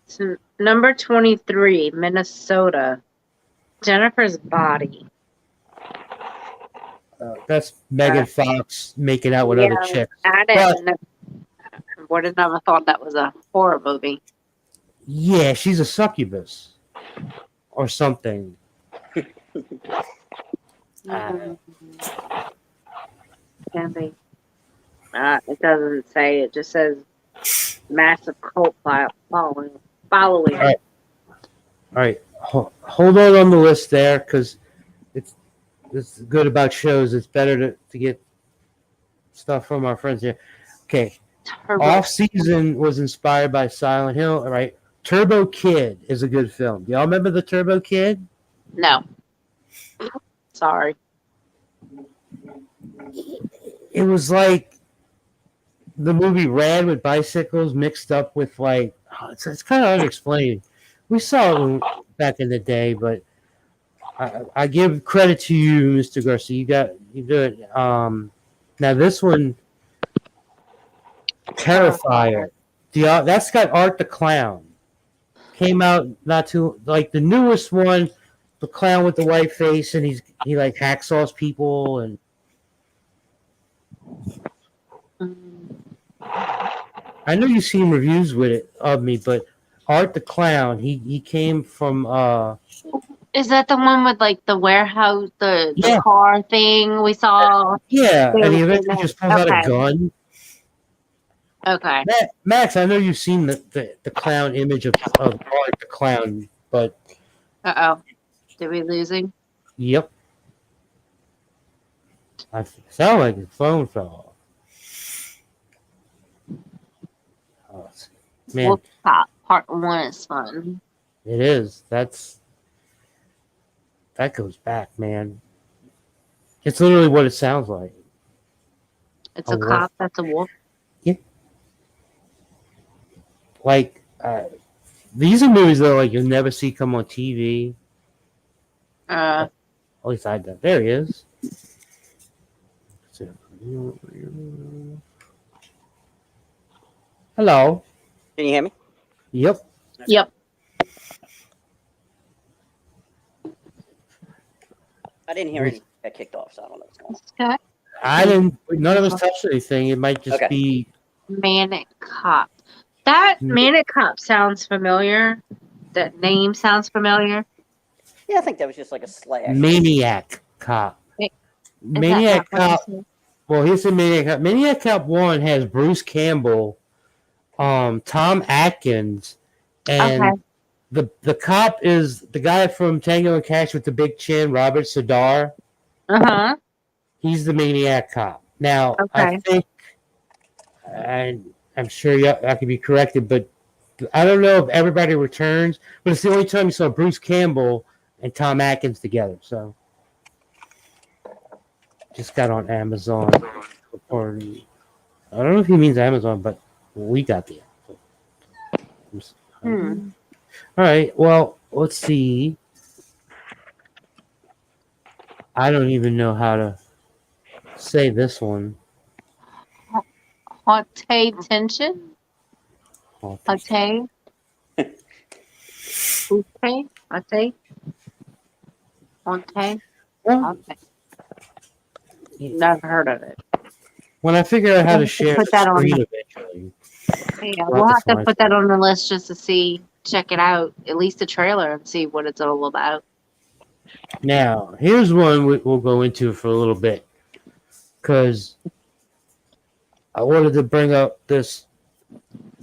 So, number 23, Minnesota. Jennifer's Body. That's Megan Fox making out with other chicks. I would have never thought that was a horror movie. Yeah, she's a succubus or something. Can be. It doesn't say. It just says massive cult following. All right. Hold on the list there, because it's good about shows. It's better to get stuff from our friends here. Okay. Off Season was inspired by Silent Hill. All right. Turbo Kid is a good film. Do y'all remember the Turbo Kid? No. Sorry. It was like the movie Rad with bicycles mixed up with like it's kind of unexplained. We saw it back in the day, but I give credit to you, Mr. Garcia. You do it. Now this one, Terrifier. That's got Art the Clown. Came out not too like the newest one, the clown with the white face, and he like hacksaws people and. I know you've seen reviews with it of me, but Art the Clown, he came from Is that the one with like the warehouse, the car thing we saw? Yeah, and he eventually just pulls out a gun. Okay. Max, I know you've seen the clown image of Art the Clown, but did we losing? Yep. I sound like his phone fell off. Oh, man, Wolf Cop Part 1 is fun. it is. That goes back, man. It's literally what it sounds like. It's a cop that's a wolf. Yeah. Like these are movies that like you'll never see come on TV. At least I don't. There he is. Hello. Can you hear me? Yep. Yep. I didn't hear anything that kicked off, so I don't know what's going on. Okay. I didn't. None of us touched anything. It might just be Manic Cop. That Manic Cop sounds familiar. That name sounds familiar. Yeah, I think that was just like a slash. Maniac Cop. Maniac Cop. Well, here's the Maniac Cop. Maniac Cop 1 has Bruce Campbell, Tom Atkins, and the cop is the guy from Tango and Cash with the big chin, Robert Sadar. He's the Maniac Cop. Now, I think, and I'm sure I could be corrected, but I don't know if everybody returns, but it's the only time you saw Bruce Campbell and Tom Atkins together. So, just got on Amazon. Or, I don't know if he means Amazon, but we got the. All right. Well, let's see. I don't even know how to say this one. Haute tension. Haute. Haute. Haute. Haute. Well, Haute. Never heard of it. when I figure out how We'll to have to share put the that on. screen eventually, Yeah, we'll we'll have have to to find put that something. on the list just to see, check it out, at least the trailer, and see what it's all about. Now, here's one we'll go into for a little bit because I wanted to bring up this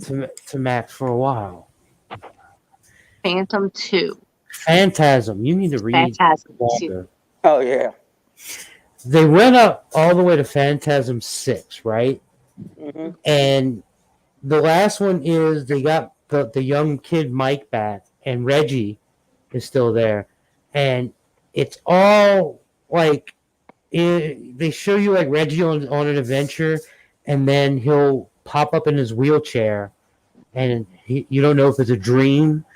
to Max for a while. Phantom 2. Phantasm. You need to read Phantasm 2. longer. Oh yeah. They went up all the way to Phantasm 6, right? Hmm. And the last one is they got the young kid Mike back, and Reggie is still there. And it's all like they show you like Reggie on an adventure, and then he'll pop up in his wheelchair, and you don't know if it's a dream,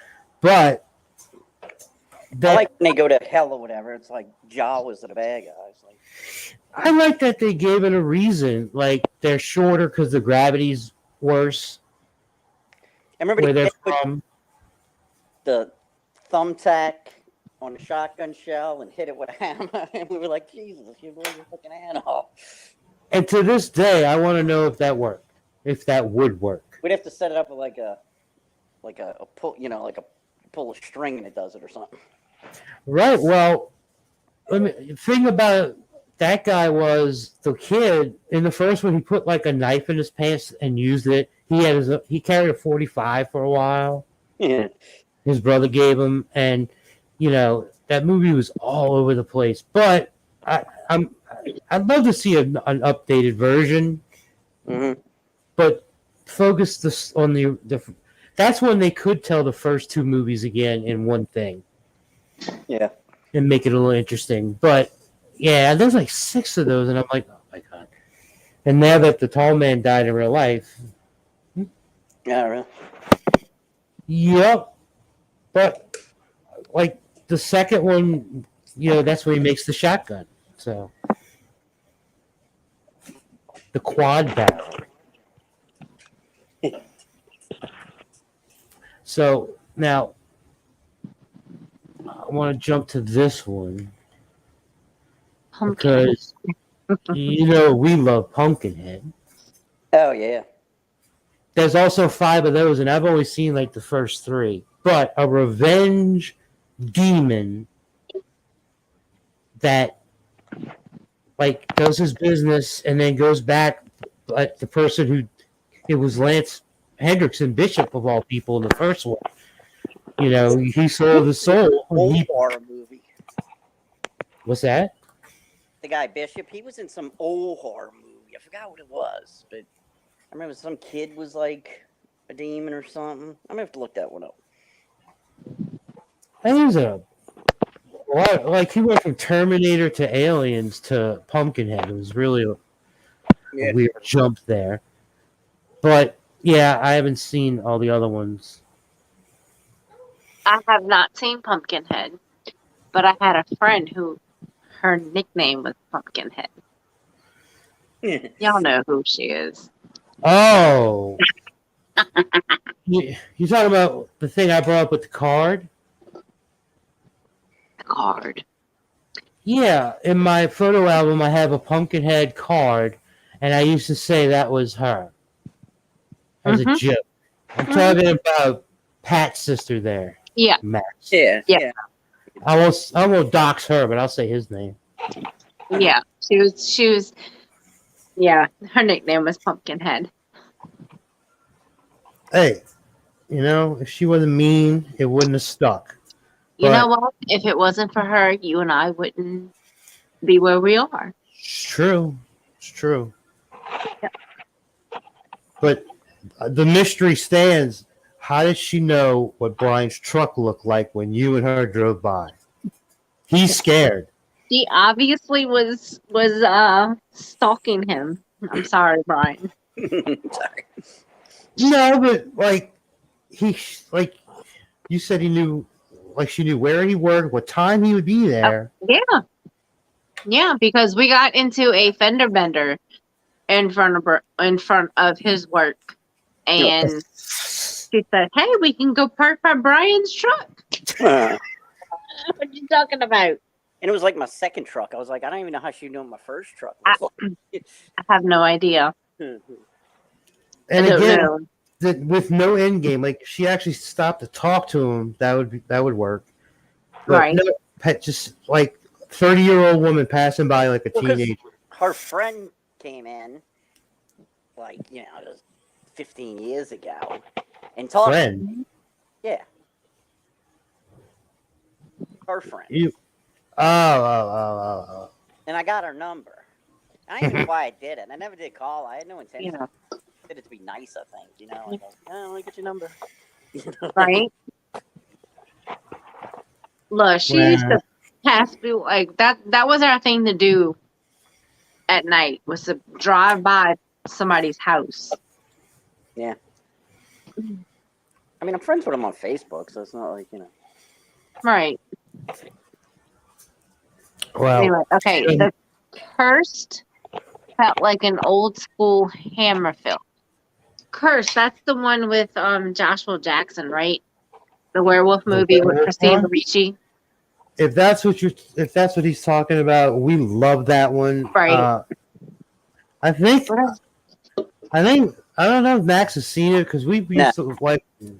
but I like that when they go to hell or whatever. It's like Jawas are the bad guys. Like, I like that they gave it a reason. Like they're shorter because the gravity's worse I remember where the they're kid put from. the thumbtack on the shotgun shell and hit it with a hammer, and we were like, Jesus, you blew your fucking hand off. And to this day, I want to know if that worked, if that would work. We'd have to set it up with like a pull, like a pull a string and it does it or something. Right. Well, the thing about that guy was the kid in the first one. He put like a knife in his pants and used it. He carried a 45 for a while. Yeah. His brother gave him, and that movie was all over the place. But I'd love to see an updated version. Mm-hmm. But focus this on the. That's when they could tell the first two movies again in one thing. Yeah. And make it a little interesting. But yeah, there's like 6 of those, and I'm like, oh my god. And now that the tall man died in real life, Yeah, really. yep. But like the second one, that's when he makes the shotgun. So the quad barrel. So now I want to jump to this one Pumpkin. because we love Pumpkinhead. Oh yeah. There's also 5 of those, and I've only seen like the first 3. But a revenge demon that like does his business and then goes back, like the person who it was Lance Hendrickson, Bishop of all people in the first one. He sold his soul. Old horror movie. What's that? The guy Bishop, he was in some old horror movie. I forgot what it was, but I remember some kid was like a demon or something. I'm gonna have to look that one up. That was like he went from Terminator to Aliens to Pumpkinhead. It was really a weird jump there. But yeah, I haven't seen all the other ones. I have not seen Pumpkinhead, but I had a friend who her nickname was Pumpkinhead. Y'all know who she is. Oh. You talking about the thing I brought up with the card? The card. Yeah, in my photo album, I have a Pumpkinhead card, and I used to say that was her as a joke. I'm talking about Pat's sister there. Yeah. Max. Yeah. I won't dox her, but I'll say his name. Yeah. She was. Yeah, her nickname was Pumpkinhead. Hey, if she wasn't mean, it wouldn't have stuck. You know what? If it wasn't for her, you and I wouldn't be where we are. It's true. Yeah. But the mystery stands. How did she know what Brian's truck looked like when you and her drove by? He's scared. She obviously was stalking him. I'm sorry, Brian. Sorry. No, but you said he knew, like she knew where he worked, what time he would be there. Yeah. Yeah, because we got into a fender bender in front of his work, and she said, "Hey, we can go park by Brian's truck." And What you talking about? it was like my second truck. I was like, I don't even know how she knew my first truck. I have no idea. And I don't again, know. with no end game, like if she actually stopped to talk to him, that would work. But Right. no, just like 30-year-old woman passing by like a teenager. Her friend came in, like, just 15 years ago, and talked. Friend. Yeah. Her friend. You. Oh. And I got her number. I don't even know why I did it. I never did call. I had no intention. Yeah. I did it to be nice, I think. Like, let me get your number. Right. Look, she used to pass me like that. That was our thing to do at night, was to drive by somebody's house. Yeah. I mean, I'm friends with them on Facebook, so it's not like, Right. Well, Anyway, okay. The Cursed felt like an old school Hammer film. Cursed, that's the one with Joshua Jackson, right? The werewolf movie with werewolf Christine one? Ricci. if that's what he's talking about, we love that one. Right. I think I don't know if Max has seen it because we used to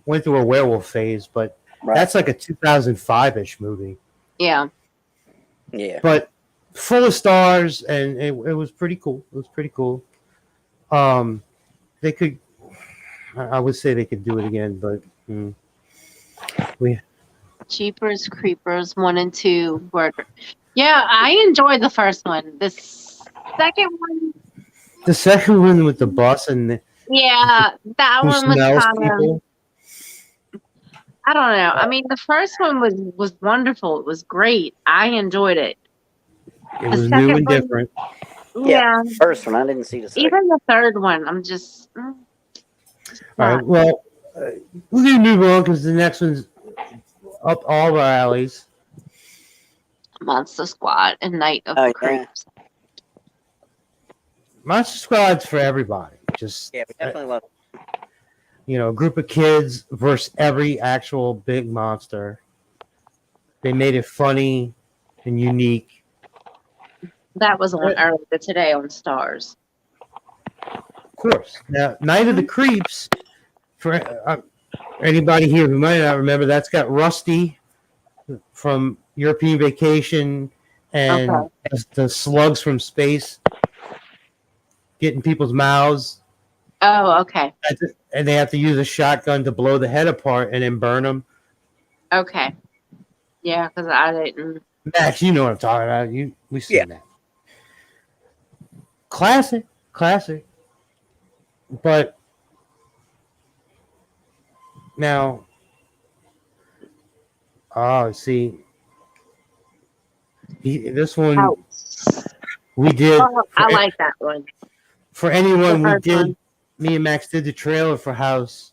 went through a werewolf phase, but that's like a 2005-ish movie. Yeah. Yeah. But full of stars, and it was pretty cool. It was pretty cool. They could, I would say they could do it again, but we. Jeepers Creepers 1 and 2 were. Yeah, I enjoyed the first one. The second one. The second one with the bus and Yeah, that who one was smells kind people. of. I don't know. I mean, the first one was wonderful. It was great. I enjoyed it. It was new and one, different. Yeah. First one, I didn't see the second. Even the third one, I'm just. All right. Well, we're gonna move on because the next one's up all of our alleys. Monster Squad and Night of the Creeps. Monster Squad's for everybody. Just we definitely love it. A group of kids versus every actual big monster. They made it funny and unique. That was on earlier today on Stars. Of course. Now, Night of the Creeps, for anybody here who might not remember, that's got Rusty from European Vacation and the slugs from space getting people's mouths. Oh, okay. And they have to use a shotgun to blow the head apart and then burn them. Okay. Yeah, because I didn't. Max, you know what I'm talking about. We've seen that. Classic. But now, see, this one we did. I like that one. For anyone, me and Max did the trailer for House.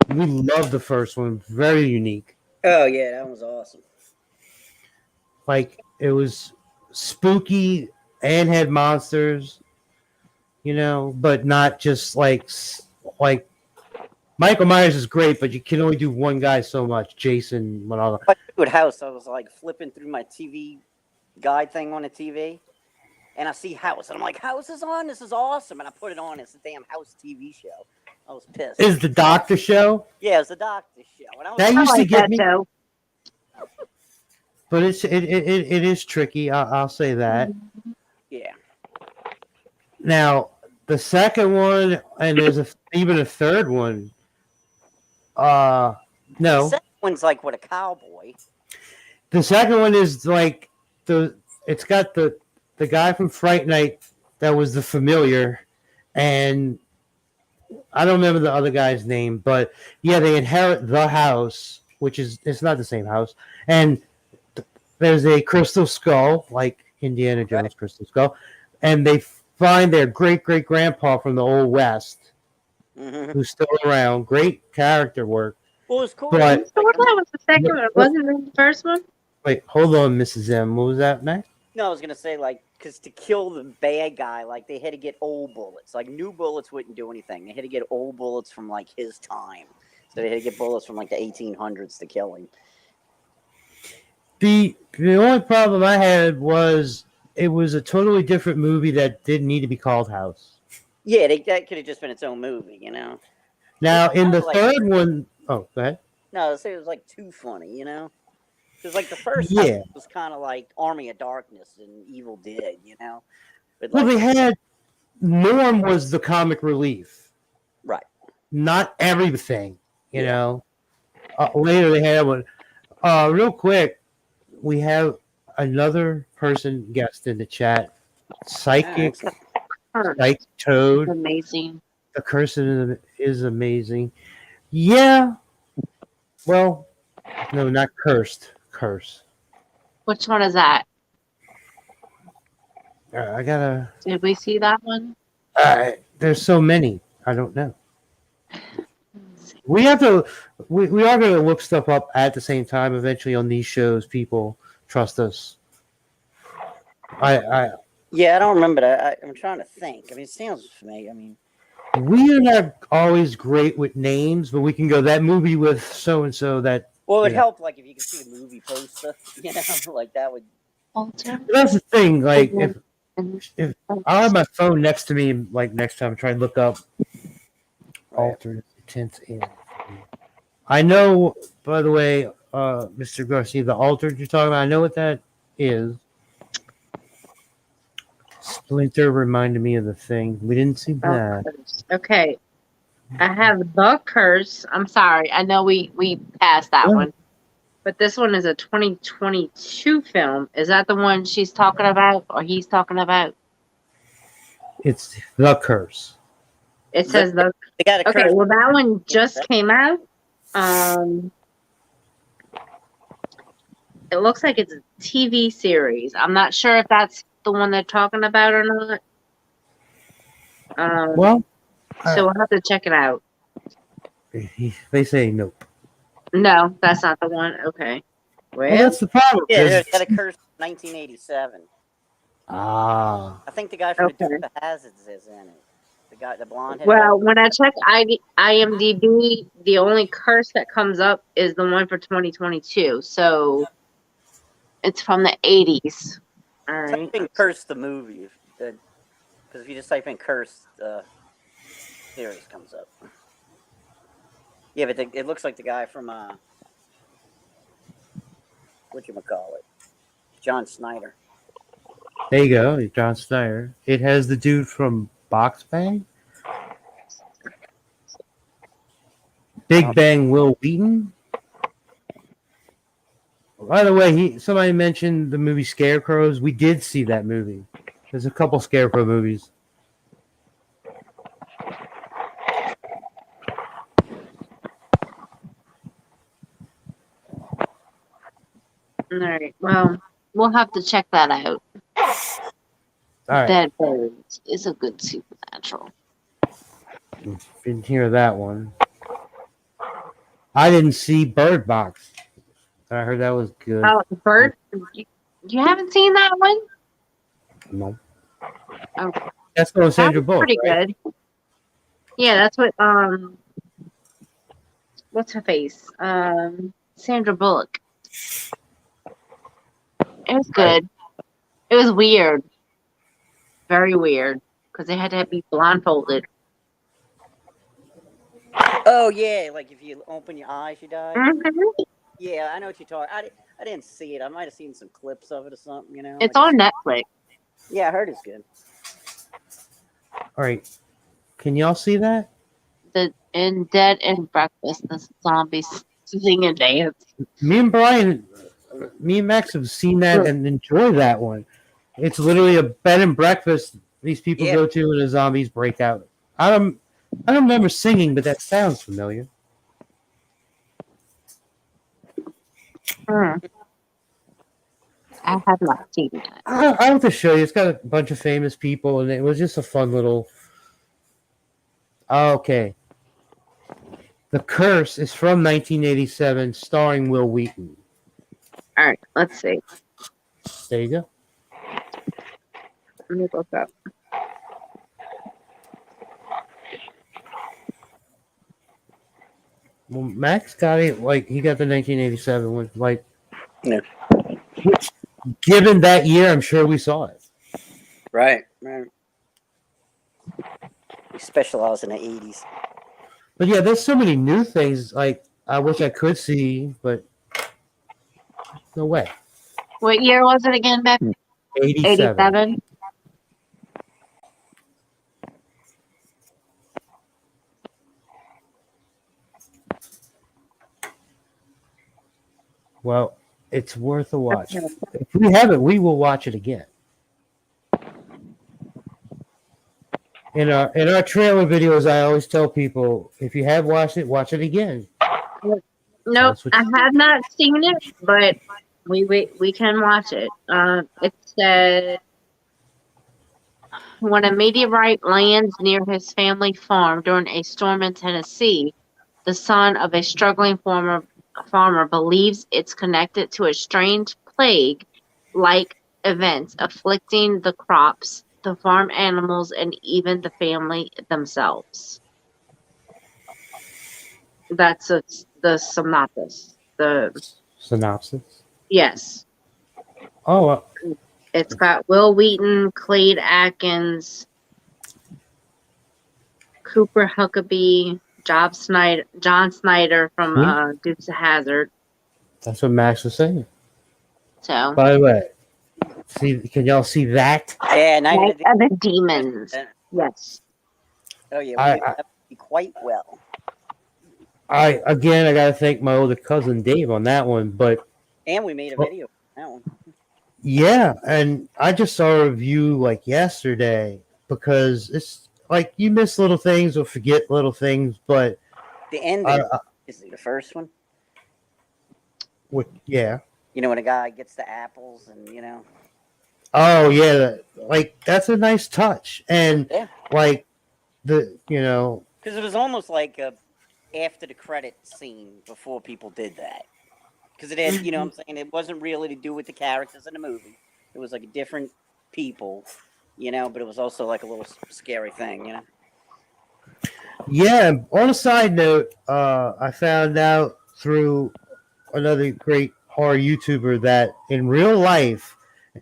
We love the first one. Very unique. Oh, yeah, that was awesome. Like, it was spooky and had monsters, but not just like Michael Myers is great, but you can only do one guy so much. Jason, whatever. With House, I was like flipping through my TV guide thing on the TV, and I see House, and I'm like, House is on? This is awesome. And I put it on. It's a damn House TV show. I was pissed. Is the Doctor show? Yeah, it's the Doctor show. And that used to get me. Show. But it is tricky. I'll say that. Yeah. Now the second one, and there's even a third one. No. The second one's like with a cowboy. The second one is like it's got the guy from Fright Night that was the familiar, and I don't remember the other guy's name, but yeah, they inherit the house, it's not the same house, and there's a crystal skull, like Indiana Jones' crystal skull, and they find their great-great-grandpa from the Old West, who's still around. Great character work. Well, it was cool. But, so what was the second one? Wasn't it the first one? Wait, hold on, Mrs. M. What was that, Max? No, I was gonna say like because to kill the bad guy, like they had to get old bullets. Like new bullets wouldn't do anything. They had to get old bullets from like his time. So they had to get bullets from like the 1800s to kill him. The only problem I had was it was a totally different movie that didn't need to be called House. Yeah, that could have just been its own movie, you know. Now in the Like, third one, oh, go ahead. no, it was like too funny, you know. Because like the first House Yeah. was kind of like Army of Darkness and Evil Dead, you know. But Well, like, they had Norm was the comic relief, right. not everything. You Yeah. know. Later they had one. Real quick, we have another person guest in the chat. Psychic, Curse. Psych Toad. Amazing. The curse is amazing. Yeah. Well, no, not cursed. Curse. Which one is that? I gotta. Did we see that one? There's so many. I don't know. We have to. We are going to look stuff up at the same time. Eventually, on these shows, people trust us. Yeah, I don't remember that. I'm trying to think. I mean, it sounds familiar. I mean, we are not always great with names, but we can go that movie with so and so. That well, it would help like if you could see the movie poster, you know, like that would. Alter. that's the thing. Like Mhm. if I'll have my phone next to me, like next time, try and look up alternate tense in. I know, by the way, Mr. Garcia, the altered you're talking about. I know what that is. Splinter reminded me of the thing. We didn't see that. Okay. I have The Curse. I'm sorry. I know we passed that Yeah. one. But this one is a 2022 film. Is that the one she's talking about or he's talking about? It's The Curse. It says the They got a Okay, curse. well that one just came out. It looks like it's a TV series. I'm not sure if that's the one they're talking about or not. Well, So we'll have to check it out. they say nope. No, that's not the one. Okay. Well, that's the problem. Yeah, they 'cause- got a curse. 1987. Ah, I think the guy from Okay. the Duke of Hazards is in it. The guy, the blonde. Well, when I check IMDb, the only curse that comes up is the one for 2022. So it's from the 80s. All right. Type in "curse" the movie, because if you just type in "curse," the series comes up. Yeah, but it looks like the guy from whatchamacallit, John Snyder. there you go. John Snyder. It has the dude from Box Bang. Big Bang Will Wheaton. By the way, somebody mentioned the movie Scarecrows. We did see that movie. There's a couple Scarecrow movies. All right. Well, we'll have to check that out. All right. Dead Birds is a good supernatural. Didn't hear that one. I didn't see Bird Box. I heard that was good. Oh, Bird? You haven't seen that one? No. Oh, That's going Sandra that was Bullock. pretty Right? good. Yeah, that's what what's her face? Sandra Bullock. It was good. It was weird. Very weird. Because they had to be blindfolded. Oh yeah, like if you open your eyes, you die. Mhm. Yeah, I know what you're talking. I didn't see it. I might have seen some clips of it or something. You know. It's like on Netflix. Yeah, I heard it's good. All right. Can y'all see that? In Dead and Breakfast, the zombies sing and dance. Me and Max have seen that and enjoy that one. It's literally a bed and breakfast these people Yeah. go to and the zombies break out. I don't remember singing, but that sounds familiar. I have not seen that. I have to show you. It's got a bunch of famous people, and it was just a fun little. Okay. The Curse is from 1987, starring Will Wheaton. All right, let's see. There you go. Let me look up. Well, Max got it. Like he got the 1987 one. Like, Yeah. which, given that year, I'm sure we saw it. Right. Right. We specialize in the 80s. But yeah, there's so many new things. Like I wish I could see, but no way. What year was it again, Beck? 87. 87. Well, it's worth a watch. If we haven't, we will watch it again. In our trailer videos, I always tell people if you have watched it, watch it again. Nope, That's what- I have not seen it, but we can watch it. It said when a meteorite lands near his family farm during a storm in Tennessee, the son of a struggling farmer believes it's connected to a strange plague-like events afflicting the crops, the farm animals, and even the family themselves. That's the synopsis. Synopsis. Yes. Oh, It's got Will Wheaton, Clyde Atkins, Cooper Huckabee, John Snyder from Dukes of Hazzard. that's what Max was saying. So By the way, can y'all see that? Yeah, Night of the Demons. Yes. Oh yeah, I- we did quite well. I gotta thank my older cousin Dave on that one, but And we made a video on that one. yeah, and I just saw a review like yesterday because it's like you miss little things or forget little things, but The ending is the first one. yeah. You know, when a guy gets the apples and, Oh yeah, like that's a nice touch, and Yeah. like because it was almost like a after the credit scene before people did that. Because it had, you know what I'm saying, it wasn't really to do with the characters in the movie. It was like different people, but it was also like a little scary thing, Yeah. On a side note, I found out through another great horror YouTuber that in real life,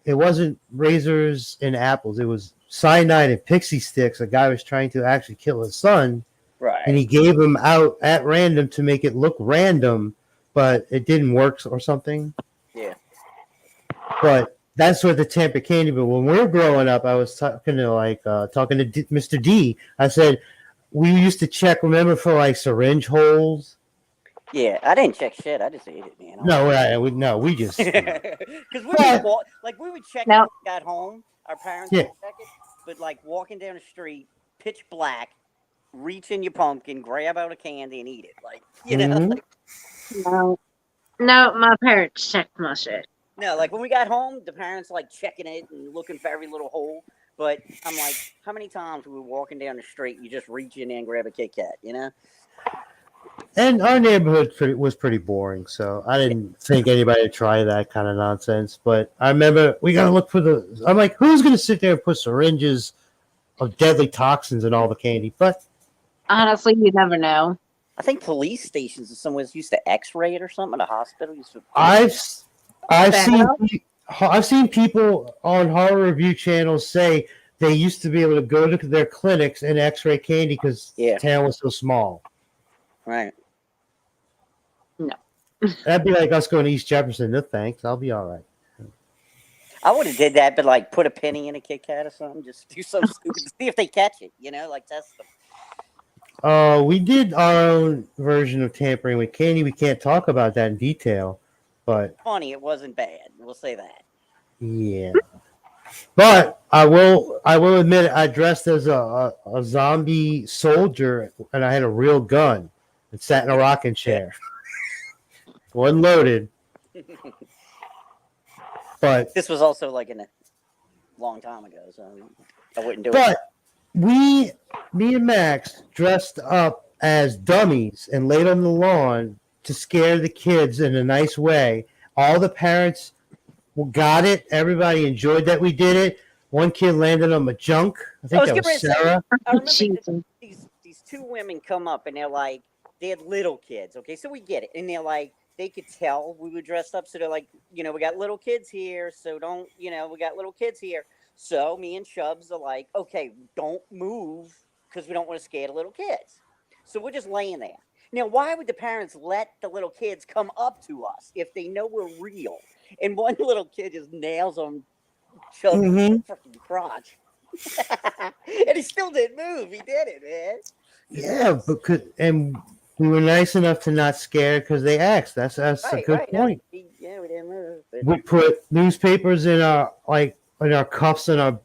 it wasn't razors and apples. It was cyanide and pixie sticks. A guy was trying to actually kill his son, Right. and he gave them out at random to make it look random, but it didn't work or something. Yeah. But that's what the Tampa candy. But when we were growing up, I was talking to Mr. D. I said we used to check. Remember for like syringe holes. Yeah, I didn't check shit. I just ate it, man. We just. Because we would check it No. when we got home. Our parents would check it, but like walking down the street, pitch black, reach in your pumpkin, grab out a candy, and eat it. Like Mhm. like, No, my parents checked my shit. no, like when we got home, the parents like checking it and looking for every little hole. But I'm like, how many times we were walking down the street, you just reach in there and grab a Kit Kat, And our neighborhood was pretty boring, so I didn't think anybody would try that kind of nonsense. But I remember we got to look for I'm like, who's going to sit there and put syringes of deadly toxins in all the candy? But Honestly, you never know. I think police stations in some ways used to X-ray it or something. The hospital used to. I've seen people on horror review channels say they used to be able to go to their clinics and X-ray candy because the town was so small. Right. No. That'd be like us going to East Jefferson. No thanks, I'll be all right. I would have did that, but like put a penny in a Kit Kat or something. Just do something stupid to see if they catch it. Like test them. We did our own version of tampering with candy. We can't talk about that in detail, but Funny, it wasn't bad. We'll say that. yeah. But I will admit I dressed as a zombie soldier and I had a real gun and sat in a rocking chair. Wasn't loaded. But This was also like in a long time ago, so I wouldn't do it. But me and Max dressed up as dummies and laid on the lawn to scare the kids in a nice way. All the parents got it. Everybody enjoyed that we did it. one kid landed on my junk. I I think was that getting was ready to say, Sarah. I remember Jesus. these two women come up and they're like, they had little kids. Okay, so we get it, and they're like, they could tell we were dressed up, so they're like, we got little kids here, so don't, we got little kids here. So me and Chubbs are like, okay, don't move because we don't want to scare the little kids. So we're just laying there. Now, why would the parents let the little kids come up to us if they know we're real? And one little kid just nails on Chubbs' Mm-hmm. freaking crotch. And he still didn't move. He did it, man. Yeah, and we were nice enough to not scare because they asked. That's a good Right. point. Yeah, we didn't move. But We put newspapers in our cuffs and our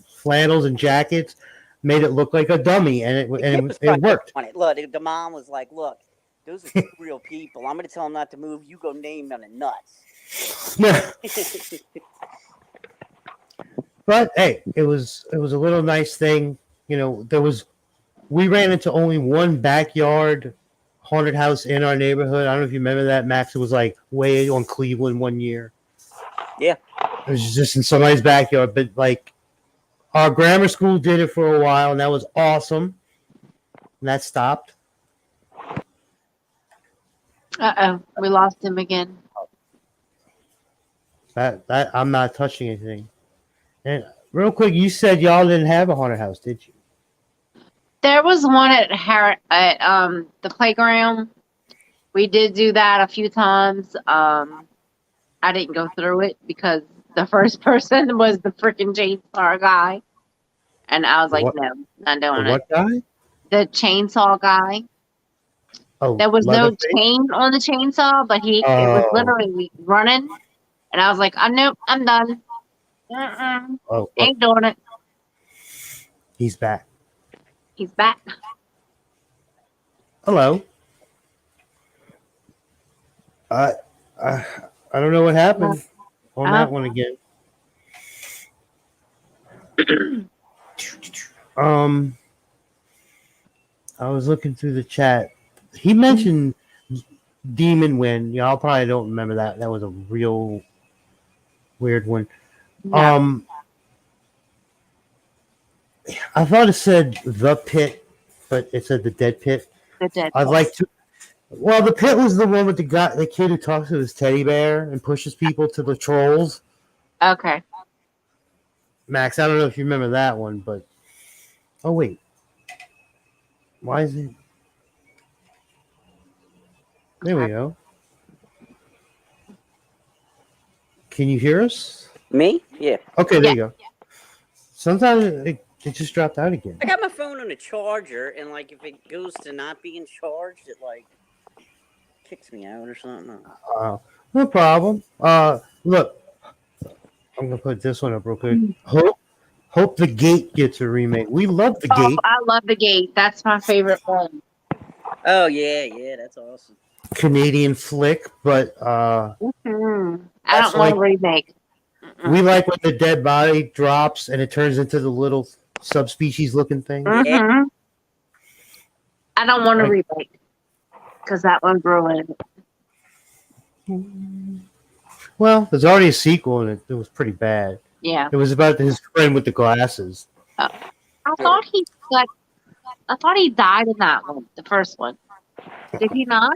flannels and jackets, made it look like a dummy, and the kid was it trying to worked. on it. Look, the mom was like, "Look, those are two real people. I'm going to tell them not to move. You go name them the nuts." But hey, it was a little nice thing. We ran into only one backyard haunted house in our neighborhood. I don't know if you remember that, Max. It was like way on Cleveland one year. Yeah. It was just in somebody's backyard, but like our grammar school did it for a while, and that was awesome. And that stopped. We lost him again. That I'm not touching anything. And real quick, you said y'all didn't have a haunted house, did you? There was one at the playground. We did do that a few times. I didn't go through it because the first person was the freaking chainsaw guy, and I was like, What? no, not The doing it. what guy? The chainsaw guy. Oh, There was no Leatherface? chain on the chainsaw, but it was literally running, and I was like, nope, I'm done. Oh, look, Ain't doing it. he's back. He's back. Hello. I don't know what happened on that one again. I was looking through the chat. He mentioned Demon Wind. Y'all probably don't remember that. That was a real weird one. No. I thought it said the pit, but it said the dead pit. The dead. I'd like to. Well, the pit was the one with the kid who talks to his teddy bear and pushes people to the trolls. Okay. Max, I don't know if you remember that one, but oh wait, why is it? There we go. Can you hear us? Me? Yeah. Okay, there you go. Sometimes it just dropped out again. I got my phone on a charger, and like if it goes to not being charged, it like kicks me out or something. No problem. Look, I'm gonna put this one up real quick. Hope the Gate gets a remake. We love the Gate. I love the Gate. That's my favorite one. Oh yeah, that's awesome. Canadian flick, but I don't want a remake. We like when the dead body drops and it turns into the little subspecies looking thing. I don't want a remake because that one's ruined. Well, there's already a sequel and it was pretty bad. Yeah. It was about his friend with the glasses. I thought he died in that one, the first one. Did he not?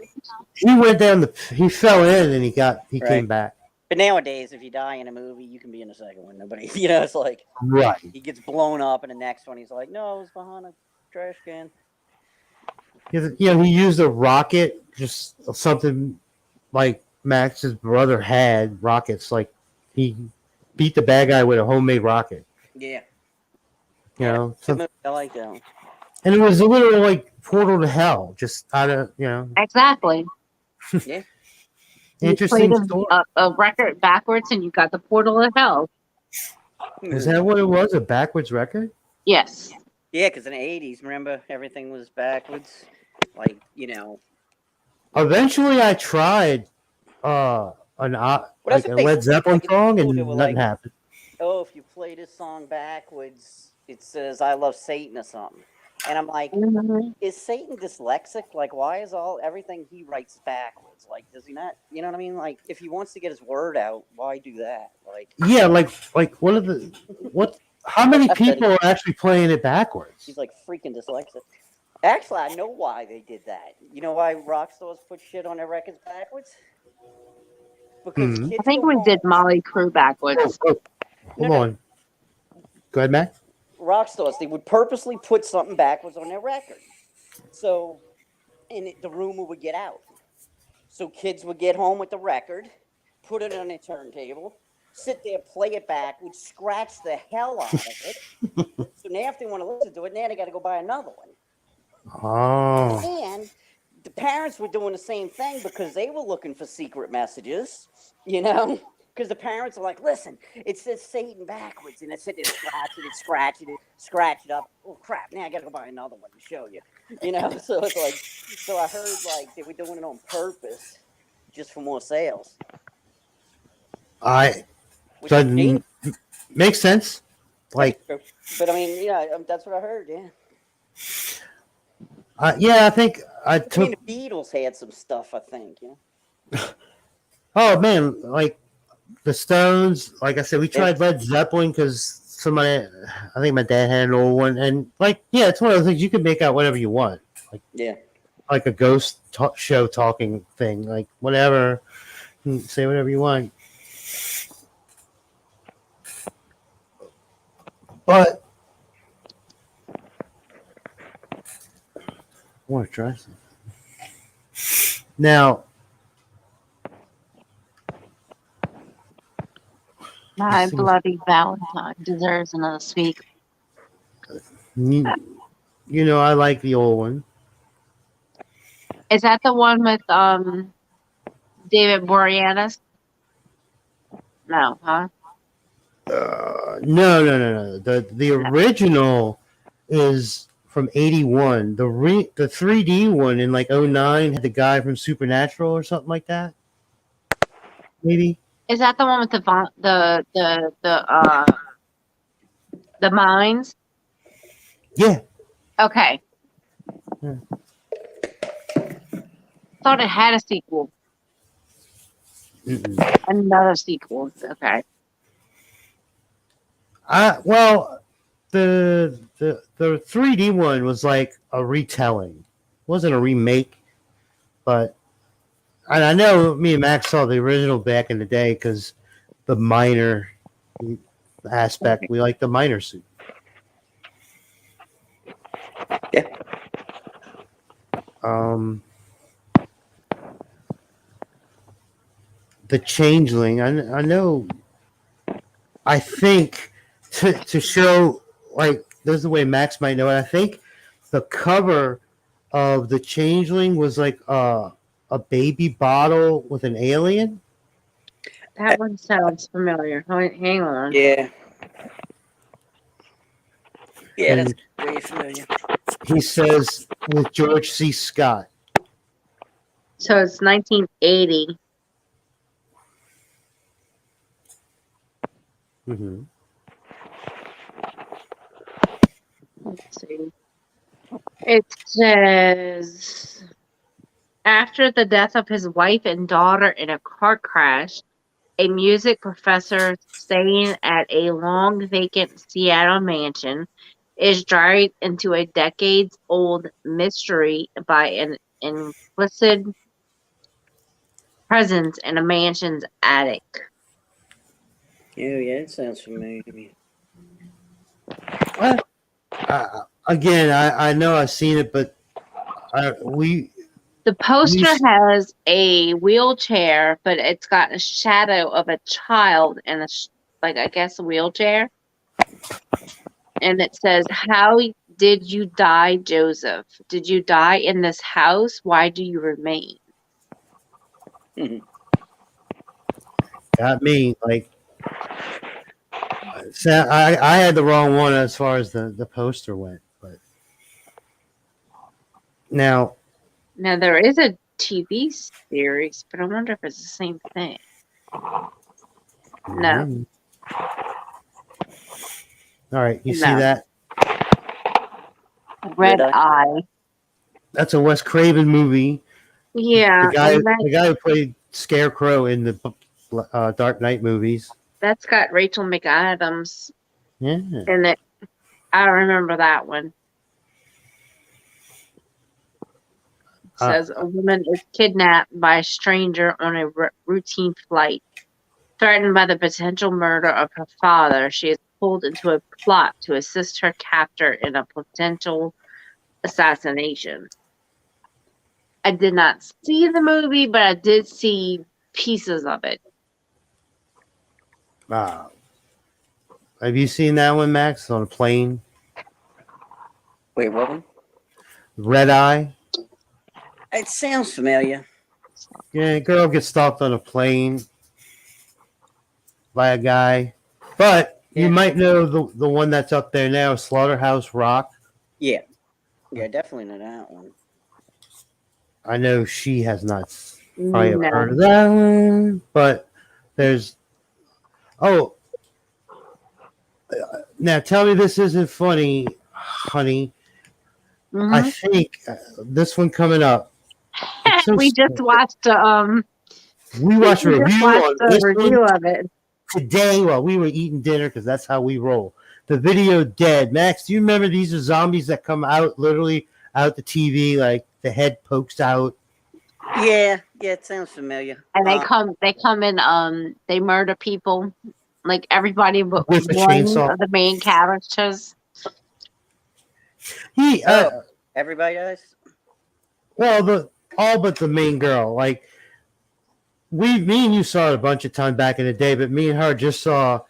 He went down he fell in and he came back. But nowadays, if you die in a movie, you can be in the second one. Nobody, it's like right. He gets blown up in the next one. He's like, no, it was behind a trash can. He used a rocket, just something like Max's brother had rockets. Like he beat the bad guy with a homemade rocket. Yeah. I like that one. And it was a little like portal to hell, just out of Exactly. Yeah. Interesting story. A record backwards, and you got the portal to hell. Is that what it was? A backwards record? Yes. Yeah, because in the 80s, remember, everything was backwards. Like, Eventually, I tried a Led Zeppelin song, and nothing happened. Oh, if you play this song backwards, it says "I love Satan" or something. And I'm like, is Satan dyslexic? Like, why is everything he writes backwards? Like, does he not? You know what I mean? Like, if he wants to get his word out, why do that? Like, yeah, like what How many people are actually playing it backwards? He's like freaking dyslexic. Actually, I know why they did that. You know why rock stars put shit on their records backwards? Because Hmm. I kids think go we home. did Molly Crew backwards. Oh, No, hold on. Go ahead, Matt. rock stars, they would purposely put something backwards on their record. So, the rumor would get out. So kids would get home with the record, put it on a turntable, sit there, play it backwards, scratch the hell out of it. So now if they want to listen to it, now they got to go buy another one. Oh. And the parents were doing the same thing because they were looking for secret messages, you know? Because the parents are like, listen, it says Satan backwards. And it's sitting there scratch it up. Oh, crap. Now I got to go buy another one to show you. You know? So it's like, so I heard like they were doing it on purpose just for more sales. Which So is makes sense. Like, but I mean, yeah, that's what I heard. Yeah. yeah, I think I I took. mean, the Beatles had some stuff, I think. Yeah. Oh man, like the Stones. Like I said, we tried Led Zeppelin because somebody. I think my dad had an old one, and like, yeah, it's one of those things you can make out whatever you want. Like, Yeah. like a ghost show talking thing, like whatever. You can say whatever you want. But I want to try something. Now, My Bloody Valentine deserves another speak. you know, I like the old one. Is that the one with David Boreanaz? No, huh? No. The original is from '81. The 3D one in like '09 had the guy from Supernatural or something like that. Maybe. Is that the one with the mines? Yeah. Okay. Yeah. Thought it had a sequel. Mm-mm. Another sequel. Okay. Well, the 3D one was like a retelling. It wasn't a remake, but and I know me and Max saw the original back in the day because the miner aspect. We like the miner suit. Yeah. The Changeling. I know. I think to show like there's the way Max might know it. I think the cover of the Changeling was like a baby bottle with an alien. That one sounds familiar. Hang on. Yeah. Yeah, And that's way familiar. he says with George C. Scott. So it's 1980. Mm-hmm. Let's see. It says after the death of his wife and daughter in a car crash, a music professor staying at a long vacant Seattle mansion is dragged into a decades-old mystery by an implicit presence in a mansion's attic. Yeah, it sounds familiar to me. Well, again, I know I've seen it, but The poster has a wheelchair, but it's got a shadow of a child in I guess a wheelchair. And it says, "How did you die, Joseph? Did you die in this house? Why do you remain?" got me. Like, I had the wrong one as far as the poster went, but now There is a TV series, but I wonder if it's the same thing. No. All right, you see No. that? Red Eye. That's a Wes Craven movie. Yeah. The guy who played Scarecrow in the Dark Knight movies. That's got Rachel McAdams. Yeah. And I remember that one. Says a woman is kidnapped by a stranger on a routine flight. Threatened by the potential murder of her father, she is pulled into a plot to assist her captor in a potential assassination. I did not see the movie, but I did see pieces of it. Have you seen that one, Max? On a plane? Wait, what one? Red Eye? It sounds familiar. Yeah, a girl gets stalked on a plane by a guy. But you might know the one that's up there now, Slaughterhouse Rock. Yeah. Yeah, definitely know that one. I know she has not probably No. heard of that one, but there's. Oh, now tell me this isn't funny, honey. Mhm. I think this one coming up. It's so We just stupid. watched We watched a we just review watched on a this review one of it. today while we were eating dinner because that's how we roll. The video dead. Max, do you remember these are zombies that come out literally out the TV, like the head pokes out? Yeah, it sounds familiar. And they come in, they murder people, like everybody but With a one chainsaw. of the main characters. Everybody does? Well, all but the main girl. Like me and you saw it a bunch of times back in the day, but me and her just saw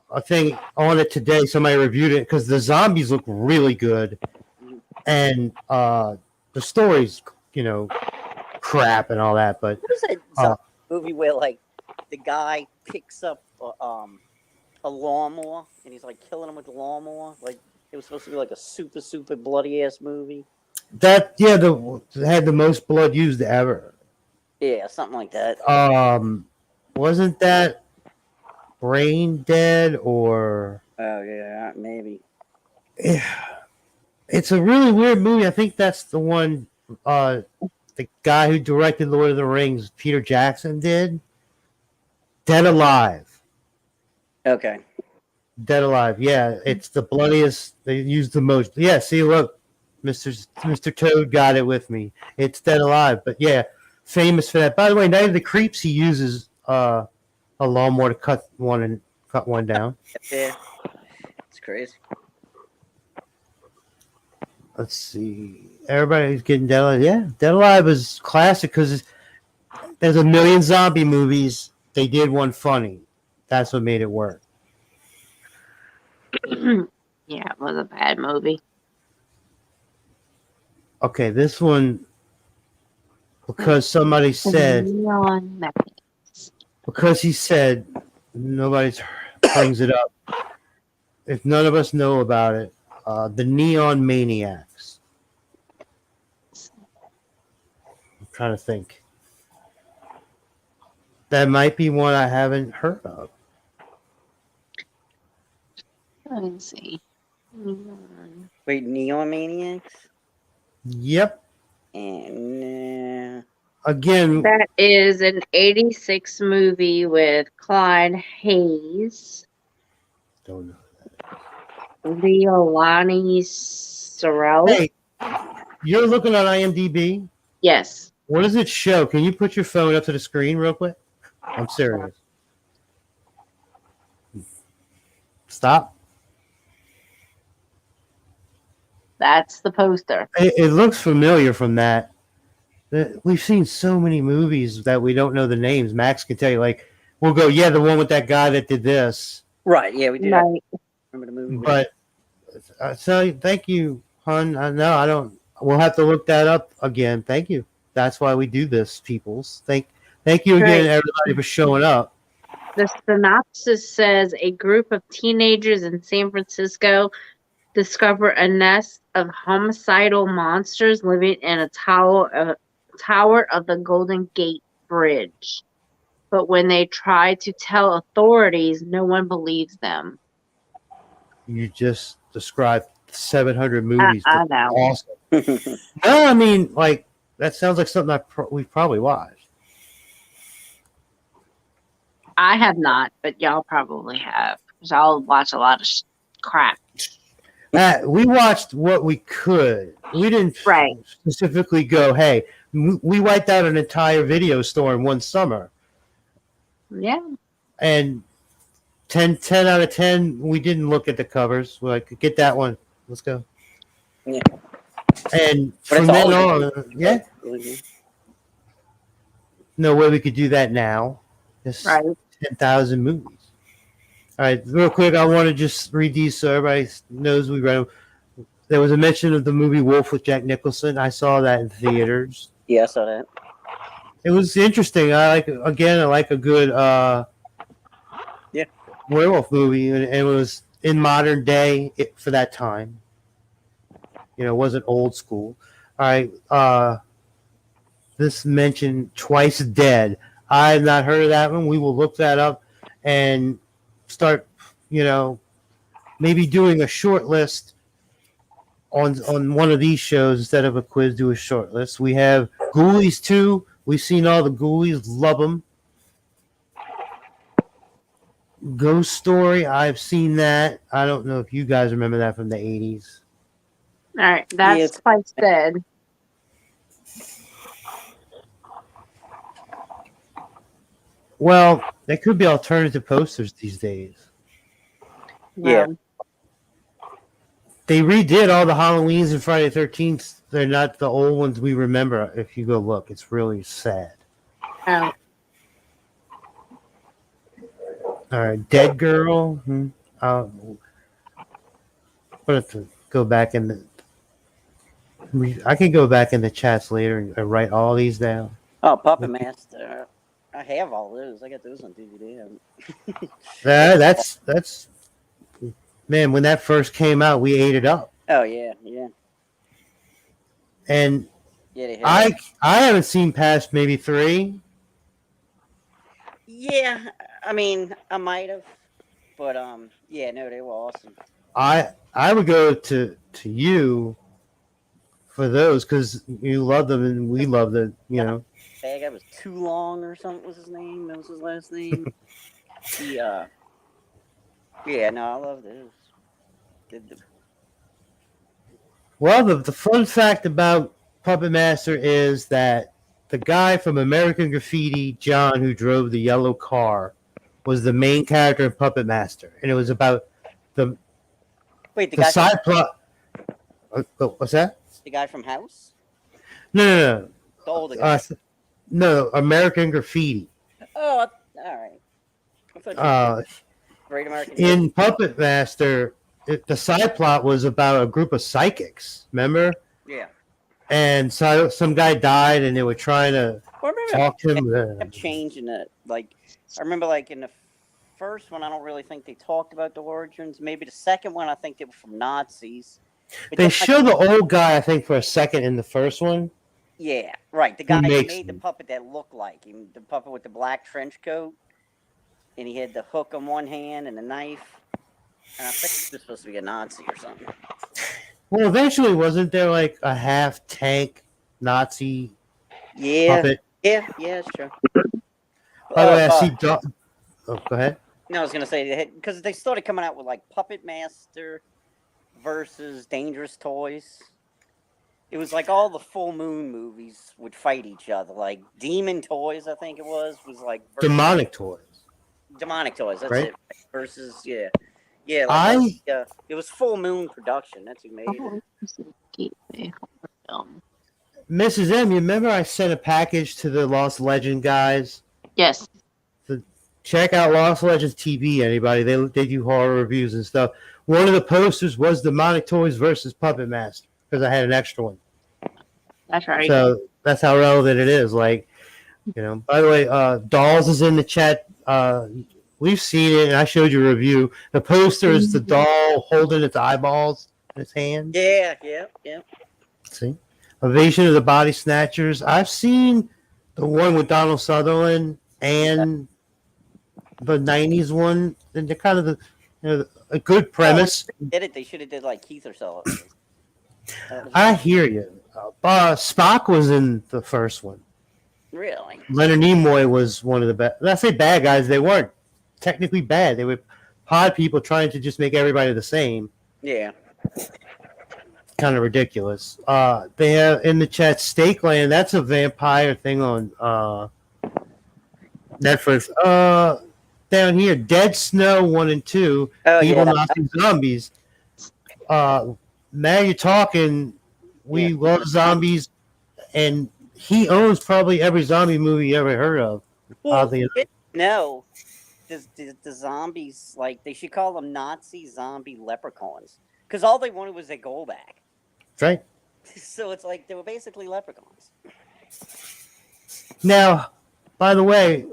a thing on it today. Somebody reviewed it because the zombies look really good, and the story's crap and all that. But What is that zombie movie where like the guy picks up a lawnmower and he's like killing him with the lawnmower? Like it was supposed to be like a super bloody ass movie. that had the most blood used ever. Yeah, something like that. Wasn't that Brain Dead or? Oh yeah, maybe. It's a really weird movie. I think that's the one. The guy who directed Lord of the Rings, Peter Jackson, did. Dead Alive. Okay. Dead Alive. Yeah, it's the bloodiest. They used the most. Yeah, see, look, Mr. Toad got it with me. It's Dead Alive. But yeah, famous for that. By the way, Night of the Creeps, he uses a lawnmower to cut one down. Yeah, it's crazy. Let's see. Everybody's getting Dead Alive. Yeah, Dead Alive is classic because there's a million zombie movies. They did one funny. That's what made it work. Yeah, it was a bad movie. Okay, this one, because somebody said, Neon Maniacs. because he said nobody brings it up. If none of us know about it, the Neon Maniacs. I'm trying to think. That might be one I haven't heard of. Let me see. Wait, Neon Maniacs? Yep. And Again, That is an 86 movie with Clyde Hayes, don't know. Leilani Sorrell. Hey, you're looking on IMDb? Yes. What does it show? Can you put your phone up to the screen real quick? I'm serious. Stop. That's the poster. It looks familiar from that. We've seen so many movies that we don't know the names. Max can tell you, like, we'll go, yeah, the one with that guy that did this. right, yeah, we did. Right. Remember the movie? But so thank you, hon. No, I don't. We'll have to look that up again. Thank you. That's why we do this, peoples. Thank you again, everybody, for showing up. The synopsis says a group of teenagers in San Francisco discover a nest of homicidal monsters living in a tower of the Golden Gate Bridge. But when they try to tell authorities, no one believes them. You just described 700 movies. I know. Awesome. No, I mean, like, that sounds like something we've probably watched. I have not, but y'all probably have. Because I'll watch a lot of crap. We watched what we could. We didn't Right. specifically go, hey, we wiped out an entire video store in one summer. Yeah. And 10 out of 10, we didn't look at the covers. We're like, get that one. Let's go. Yeah. And But from it's then all on, yeah, no way we could do that now. Just Right. 10,000 movies. All right, real quick, I want to just read these so everybody knows we read them. There was a mention of the movie Wolf with Jack Nicholson. I saw that in theaters. Yeah, I saw that. It was interesting. I like a good werewolf movie, and it was in modern day for that time. You know, it wasn't old school. All right, this mentioned Twice Dead. I have not heard of that one. We will look that up and start, maybe doing a short list on one of these shows instead of a quiz. Do a short list. We have Ghoulies 2. We've seen all the Ghoulies. Love them. Ghost Story. I've seen that. I don't know if you guys remember that from the 80s. All right. That's Twice Dead. Well, there could be alternative posters these days. Yeah. They redid all the Halloweens and Friday the 13th. They're not the old ones we remember. If you go look, it's really sad. Oh. All right, Dead Girl. I'll have to go back in I can go back in the chats later and write all these down. Oh, Puppet Master. I have all those. I got those on DVD. That's man. When that first came out, we ate it up. Oh yeah, yeah. And Yeah, I haven't seen past maybe 3. Yeah, I mean, I might have, but yeah, no, they were awesome. I would go to you for those because you love them and we love them. That guy was Too Long or something was his name. That was his last name. Yeah, no, I love those. Well, the fun fact about Puppet Master is that the guy from American Graffiti, John, who drove the yellow car, was the main character in Puppet Master, and it was about the guy side plot. What's that? The guy from House? No. The older guy. No, American Graffiti. Oh, all right. Great American. In Puppet Master, the side plot was about a group of psychics. Remember? Yeah. And so some guy died, and they were trying to talk to him. They kept changing it. Like I remember, like in the first one, I don't really think they talked about the origins. Maybe the second one, I think they were from Nazis. But they show the old guy, I think, for a second in the first one. Yeah, right. The guy who made the puppet that looked like him, the puppet with the black trench coat, and he had the hook on one hand and the knife. And I think he was supposed to be a Nazi or something. Well, eventually, wasn't there like a half tank Nazi puppet? Yeah, it's true. By the way, I see. Go ahead. No, I was gonna say because they started coming out with like Puppet Master versus Dangerous Toys. It was like all the full moon movies would fight each other. Like Demon Toys, I think it was like Demonic Toys. Demonic Toys, that's right? it. Versus like it was Full Moon Production. That's who made it. Mrs. M, you remember I sent a package to the Lost Legend guys? Yes. Check out Lost Legends TV, anybody. They do horror reviews and stuff. One of the posters was Demonic Toys versus Puppet Master because I had an extra one. That's right. So that's how relevant it is. Like, by the way, Dolls is in the chat. We've seen it, and I showed you a review. The poster is the doll holding its eyeballs in its hand. Yeah. See? Invasion of the Body Snatchers. I've seen the one with Donald Sutherland and the 90s one. And they're kind of a good premise. They should have did like Keith or so. I hear you. Spock was in the first one. Really? Leonard Nimoy was one of the bad. When I say bad guys, they weren't technically bad. They were pod people trying to just make everybody the same. Yeah. Kind of ridiculous. They have in the chat Stakeland. That's a vampire thing on Netflix. Down here, Dead Snow 1 and 2, Oh Evil yeah. Nazi Zombies. Now you're talking. We Yeah. love zombies, and he owns probably every zombie movie you ever heard of. Well, Oddly enough. no. The zombies, like, they should call them Nazi zombie leprechauns, because all they wanted was their gold back. That's right. So it's like they were basically leprechauns. Now, by the way,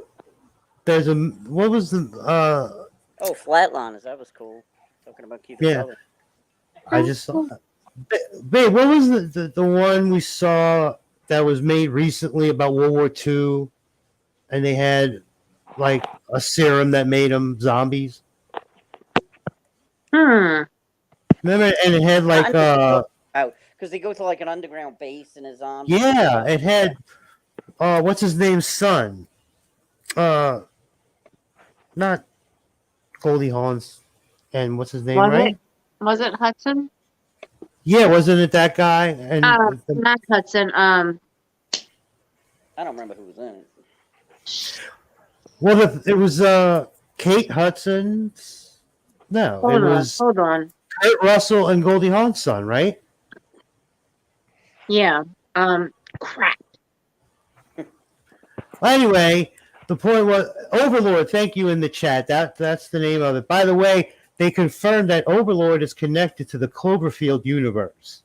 there's a what was the Oh, Flatliners, that was cool. Talking about Keith Yeah. Cullen. I just saw babe, what was the one we saw that was made recently about World War II, and they had like a serum that made them zombies? Hmm. Remember, and it had like because they go to like an underground base in a zombie. yeah, it had what's his name's son? Not Goldie Hawn's, and what's his name, right? Was it Hudson? Yeah, wasn't it that guy? And Not Hudson. I don't remember who was in it. well, it was Kate Hudson's. No, it was Hold on. Kurt Russell and Goldie Hawn's son, right? Yeah. Crap. Well, anyway, the point was Overlord. Thank you in the chat. That's the name of it. By the way, they confirmed that Overlord is connected to the Cloverfield universe.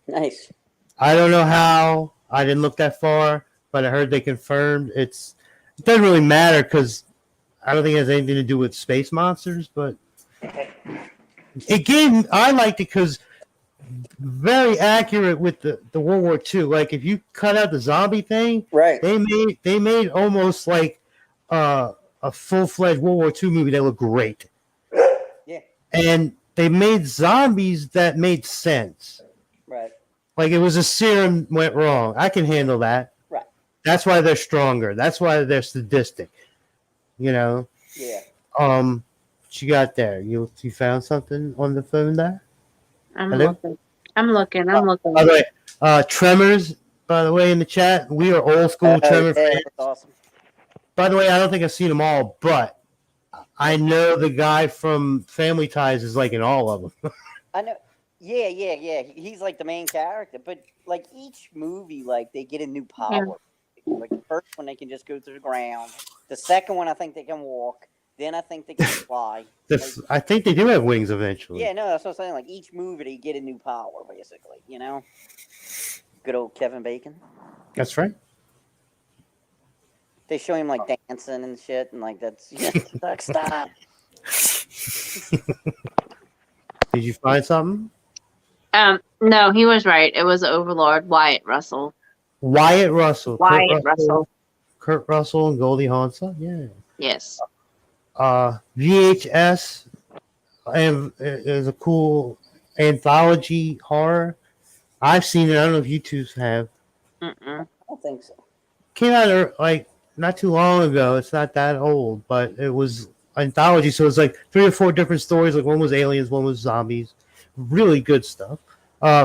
Nice. I don't know how. I didn't look that far, but I heard they confirmed it doesn't really matter because I don't think it has anything to do with space monsters. But again, I liked it because very accurate with the World War II. Like if you cut out the zombie thing, Right. they made almost like a full-fledged World War II movie that looked great. Yeah. And they made zombies that made sense. Right. Like it was a serum went wrong. I can handle that. Right. That's why they're stronger. That's why they're sadistic. You know. Yeah. What you got there? You found something on the phone there? I'm Hello? looking. I'm looking. By the way, Tremors. By the way, in the chat, we are old school Tremor fans. That's awesome. By the way, I don't think I've seen them all, but I know the guy from Family Ties is like in all of them. I know. Yeah. He's like the main character, but like each movie, like they get a new power. Yeah. Like the first one, they can just go through the ground. The second one, I think they can walk. Then I think they can fly. I think they do have wings eventually. Yeah, no, that's what I'm saying. Like each movie, they get a new power, basically. You know, good old Kevin Bacon. That's right. They show him like dancing and shit, and like that's like stop. Did you find something? No, he was right. It was Overlord Wyatt Russell. Wyatt Russell. Wyatt Russell. Kurt Russell and Goldie Hawn. Yeah. Yes. VHS is a cool anthology horror. I've seen it. I don't know if you two have. Mm-mm. I don't think so. Came out like not too long ago. It's not that old, but it was anthology. So it's like 3 or 4 different stories. Like one was aliens, one was zombies. Really good stuff.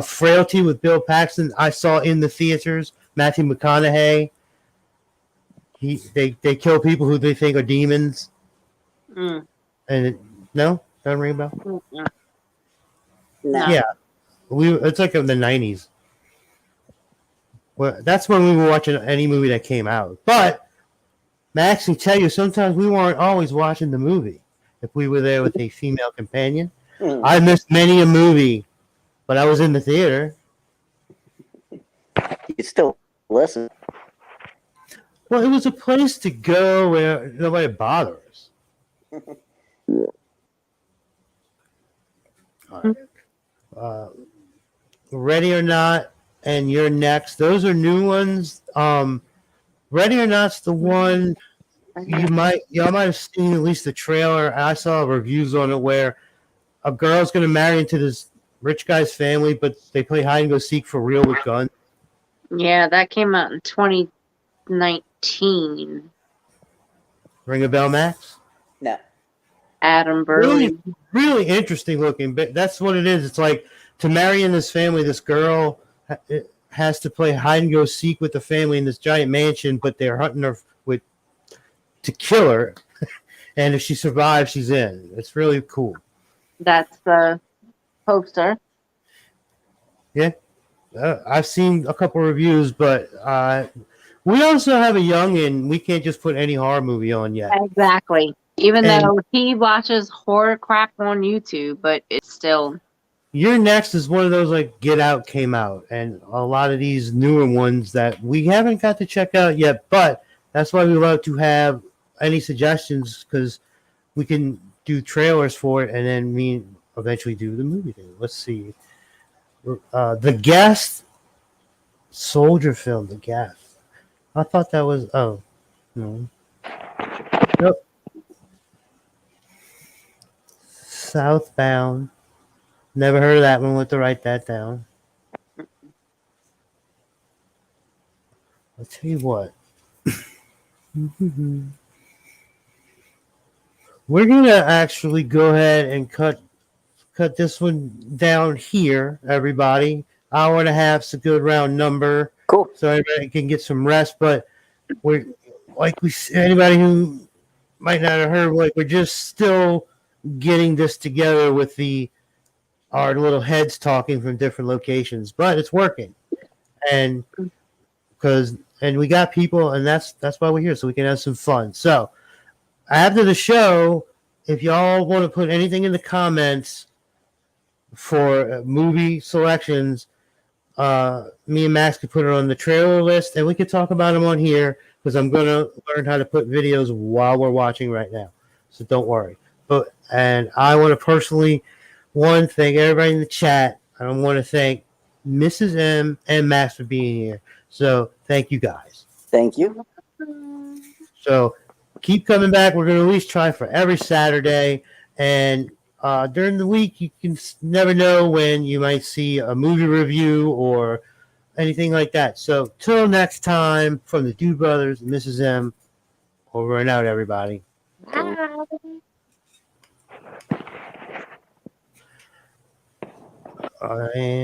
Frailty with Bill Paxton. I saw in the theaters. Matthew McConaughey. They kill people who they think are demons. Mm. And no, doesn't ring a bell. Mm-mm. No. Yeah, it's like in the 90s. Well, that's when we were watching any movie that came out. But Max can tell you sometimes we weren't always watching the movie if we were there with a female companion. Mm. I missed many a movie, but I was in the theater. You still listen. Well, it was a place to go where nobody bothers. All right. Ready or Not and You're Next. Those are new ones. Ready or Not's the one y'all might have seen at least the trailer. I saw reviews on it where a girl's going to marry into this rich guy's family, but they play hide and go seek for real with guns. Yeah, that came out in 2019. Ring a bell, Max? No. Adam Burley. Really interesting looking. But that's what it is. It's like to marry in this family, this girl has to play hide and go seek with the family in this giant mansion, but they're hunting her to kill her. And if she survives, she's in. It's really cool. That's the poster. Yeah. I've seen a couple reviews, but we also have a youngin. We can't just put any horror movie on yet. Exactly. Even though he watches horror crap on YouTube, but it's still. Your next is one of those like Get Out came out, and a lot of these newer ones that we haven't got to check out yet. But that's why we love to have any suggestions, because we can do trailers for it, and then we eventually do the movie thing. Let's see. The Guest soldier film, The Guest. I thought that was no. Nope. Southbound. Never heard of that one. We'll have to write that down. I'll tell you what. We're gonna actually go ahead and cut this one down here, everybody. Hour and a half's a good round number. Cool. So everybody can get some rest. But we're anybody who might not have heard, like, we're just still getting this together with our little heads talking from different locations, but it's working. And we got people, and that's why we're here, so we can have some fun. So after the show, if y'all want to put anything in the comments for movie selections, me and Max could put it on the trailer list, and we could talk about them on here, because I'm going to learn how to put videos while we're watching right now. So don't worry. And I want to personally, thank everybody in the chat. I want to thank Mrs. M and Max for being here. So thank you guys. Thank you. So keep coming back. We're going to at least try for every Saturday. And during the week, you can never know when you might see a movie review or anything like that. So till next time, from the Dude Brothers and Mrs. M, over and out, everybody. Bye. And